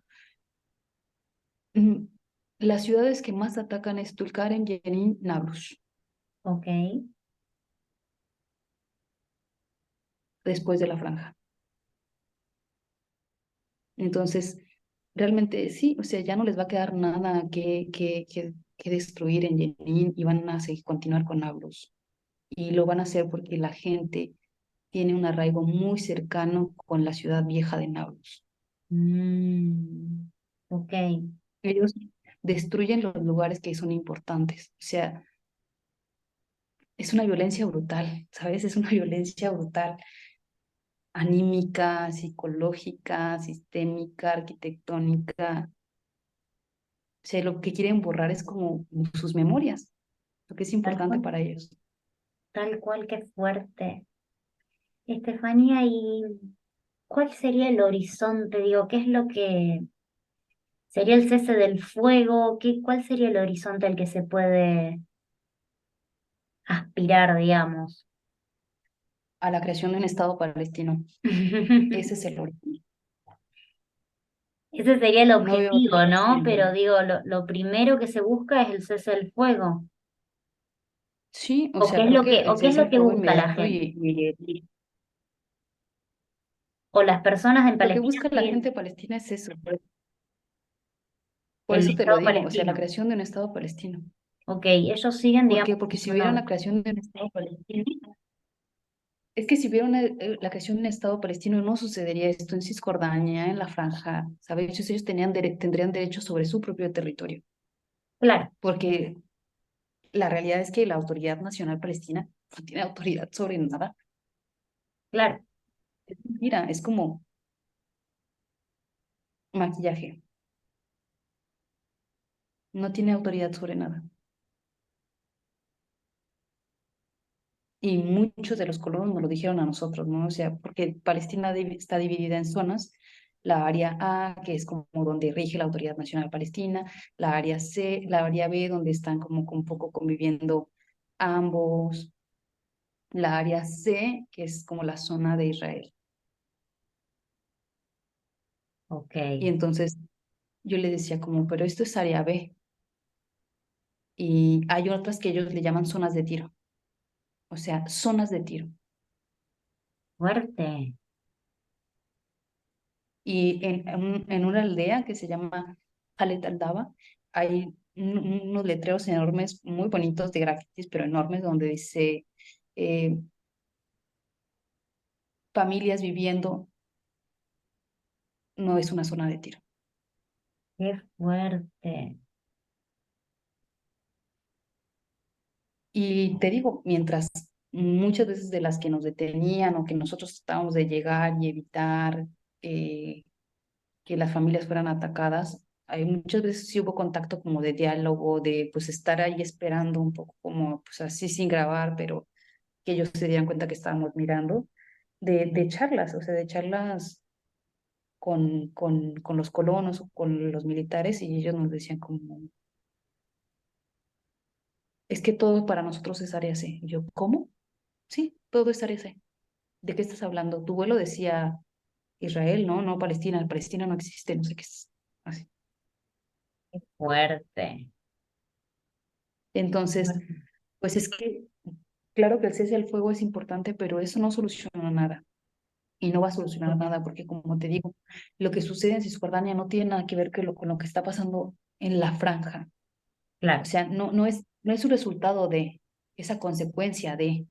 mm, las ciudades que más atacan es Tulkarem, Jenin, Nablus, Ok, después de la franja. Entonces, realmente sí, o sea, ya no les va a quedar nada que destruir en Jenin y van a seguir, continuar con Nablus. Y lo van a hacer porque la gente tiene un arraigo muy cercano con la ciudad vieja de Nablus. mm, ok, Ellos destruyen los lugares que son importantes. O sea, es una violencia brutal, ¿sabes? Es una violencia brutal, anímica, psicológica, sistémica, arquitectónica. O sea, lo que quieren borrar es como sus memorias, lo que es tal importante cual, para ellos. tal cual, qué fuerte. Estefanía, ¿y cuál sería el horizonte? Digo, ¿qué es lo que sería el cese del fuego? ¿Cuál sería el horizonte al que se puede aspirar, digamos? A la creación de un Estado palestino. Ese es el origen. Ese sería el No veo otra objetivo, ¿no? opción. Pero digo, lo primero que se busca es el cese del fuego. Sí, o ¿O sea, creo que o el qué es cese lo del que fuego busca la inmediato gente? y ¿O las personas en lo que Palestina busca la siguen gente palestina es eso. Por el eso te lo Estado digo, o sea, la palestino? creación de un Estado palestino. Ok, ellos siguen, ¿Por digamos, qué? Porque si su hubiera la norte. creación de un Estado palestino, es que si hubiera la creación de un Estado palestino no sucedería esto en Cisjordania, en la Franja, ¿sabes? Ellos tendrían derecho sobre su propio territorio, Claro, porque la realidad es que la Autoridad Nacional Palestina no tiene autoridad sobre nada. claro. Es mentira, es como maquillaje. No tiene autoridad sobre nada. Y muchos de los colonos nos lo dijeron a nosotros, ¿no? O sea, porque Palestina está dividida en zonas. La área A, que es como donde rige la Autoridad Nacional Palestina, la área C, la área B, donde están como un poco conviviendo ambos, la área C, que es como la zona de Israel. Ok, Y entonces yo le decía como, pero esto es área B. Y hay otras que ellos le llaman zonas de tiro, o sea, zonas de tiro. fuerte. Y en una aldea que se llama Halet al-Daba, hay unos letreros enormes, muy bonitos de grafitis, pero enormes, donde dice eh, familias viviendo, no es una zona de tiro. Qué fuerte. Y te digo, mientras muchas veces de las que nos detenían o que nosotros estábamos de llegar y evitar eh, que las familias fueran atacadas, hay muchas veces sí hubo contacto como de diálogo, de pues estar ahí esperando un poco como pues así sin grabar, pero que ellos se dieran cuenta que estábamos mirando, de charlas, o sea, de charlas con los colonos o con los militares y ellos nos decían como, es que todo para nosotros es área C. Y yo, ¿cómo? Sí, todo es área C. ¿De qué estás hablando? Tu vuelo decía Israel, ¿no? No Palestina. Palestina no existe, no sé qué es. Así. Fuerte, Entonces, fuerte. pues es que, claro que el cese al fuego es importante, pero eso no soluciona nada. Y no va a solucionar nada, porque como te digo, lo que sucede en Cisjordania no tiene nada que ver con lo que está pasando en la franja. O Claro, sea, no es un resultado de esa consecuencia de,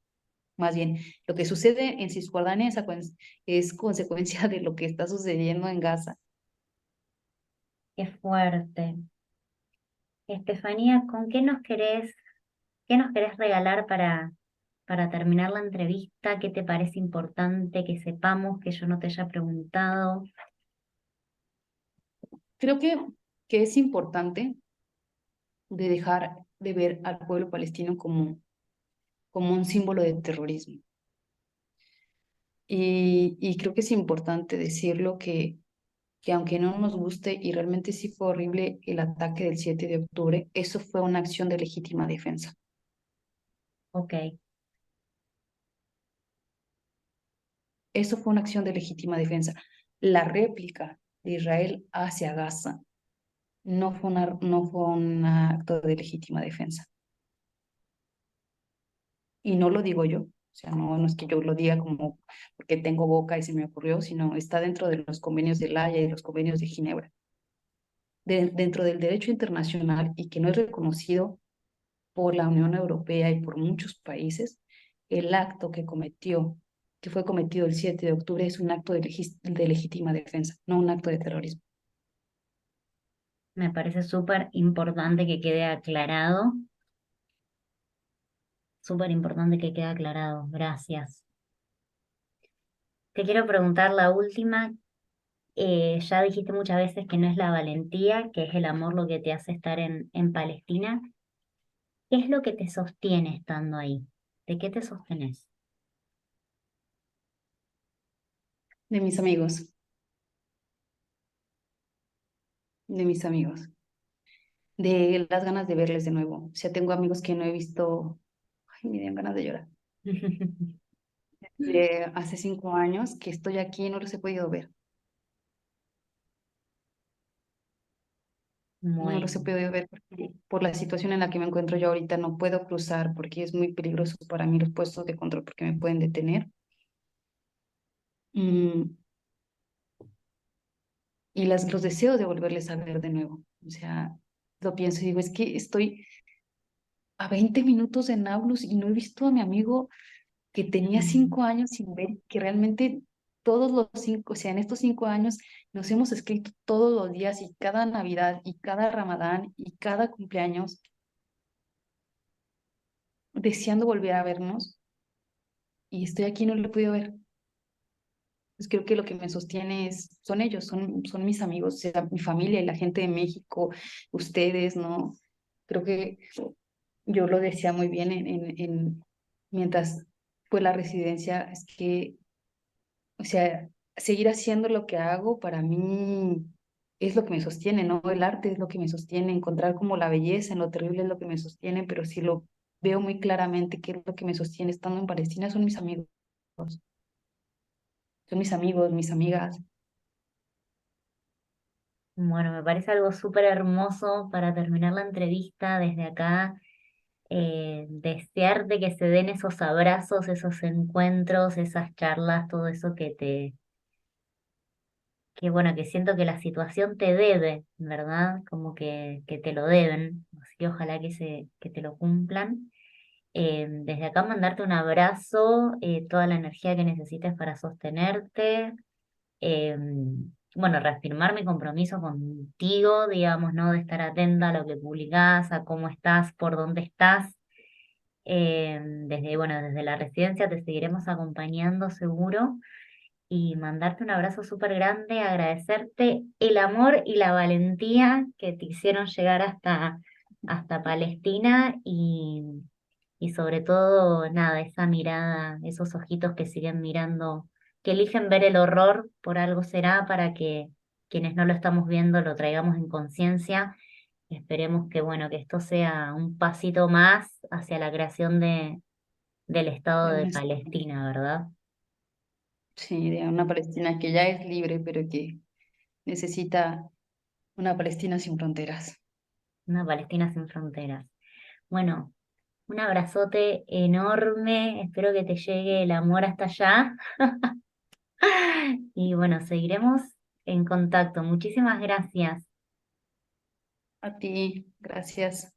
más bien, lo que sucede en Cisjordania es consecuencia de lo que está sucediendo en Gaza. qué fuerte. Estefanía, ¿con qué nos querés regalar para terminar la entrevista? ¿Qué te parece importante que sepamos que yo no te haya preguntado? Creo que es importante de dejar de ver al pueblo palestino como un símbolo de terrorismo. Y creo que es importante decirlo que aunque no nos guste y realmente sí fue horrible el ataque del 7 de octubre, eso fue una acción de legítima defensa. Ok, Eso fue una acción de legítima defensa. La réplica de Israel hacia Gaza no fue un acto de legítima defensa. Y no lo digo yo, o sea, no es que yo lo diga como porque tengo boca y se me ocurrió, sino está dentro de los convenios de La Haya y los convenios de Ginebra, dentro del derecho internacional y que no es reconocido por la Unión Europea y por muchos países. El acto que fue cometido el 7 de octubre es un acto de legítima defensa, no un acto de terrorismo. me parece súper importante que quede aclarado, súper importante que quede aclarado. Gracias. Te quiero preguntar la última. Ya dijiste muchas veces que no es la valentía, que es el amor lo que te hace estar en Palestina. ¿Qué es lo que te sostiene estando ahí? ¿De qué te sostenes? De mis amigos, de mis amigos, de las ganas de verles de nuevo. O sea, tengo amigos que no he visto, ay, me dan ganas de llorar. De hace 5 años que estoy aquí y no los he podido ver. No los he Bueno, podido ver porque por la situación en la que me encuentro yo ahorita no puedo cruzar porque es muy peligroso para mí los puestos de control porque me pueden detener. Mm, y los deseos de volverles a ver de nuevo. O sea, lo pienso y digo, es que estoy a 20 minutos de Nablus y no he visto a mi amigo que tenía mm, 5 años sin ver, que realmente todos los 5, o sea, en estos 5 años nos hemos escrito todos los días y cada Navidad y cada Ramadán y cada cumpleaños deseando volver a vernos y estoy aquí y no lo he podido ver. Pues creo que lo que me sostiene son ellos, son mis amigos, o sea, mi familia y la gente de México, ustedes, ¿no? Creo que yo lo decía muy bien mientras fue la residencia, es que, o sea, seguir haciendo lo que hago para mí es lo que me sostiene, ¿no? El arte es lo que me sostiene, encontrar como la belleza en lo terrible es lo que me sostiene, pero si lo veo muy claramente qué es lo que me sostiene estando en Palestina, son mis amigos, mis amigas. bueno, me parece algo súper hermoso para terminar la entrevista desde acá. Desearte que se den esos abrazos, esos encuentros, esas charlas, todo eso que bueno, que siento que la situación te debe, ¿verdad? Como que te lo deben, así que ojalá que te lo cumplan. Desde acá mandarte un abrazo, toda la energía que necesites para sostenerte. eh, bueno, reafirmar mi compromiso contigo, digamos, ¿no? De estar atenta a lo que publicás, a cómo estás, por dónde estás. Bueno, desde la residencia te seguiremos acompañando seguro y mandarte un abrazo súper grande, agradecerte el amor y la valentía que te hicieron llegar hasta Palestina y sobre todo, nada, esa mirada, esos ojitos que siguen mirando, que eligen ver el horror, por algo será, para que quienes no lo estamos viendo lo traigamos en conciencia. Esperemos que, bueno, que esto sea un pasito más hacia la creación del Estado de de una, Palestina, ¿verdad? sí, de una Palestina que ya es libre, pero que necesita una Palestina sin fronteras. Una Palestina sin fronteras. Bueno, un abrazote enorme, espero que te llegue el amor hasta allá. Y bueno, seguiremos en contacto. Muchísimas gracias. A ti, gracias.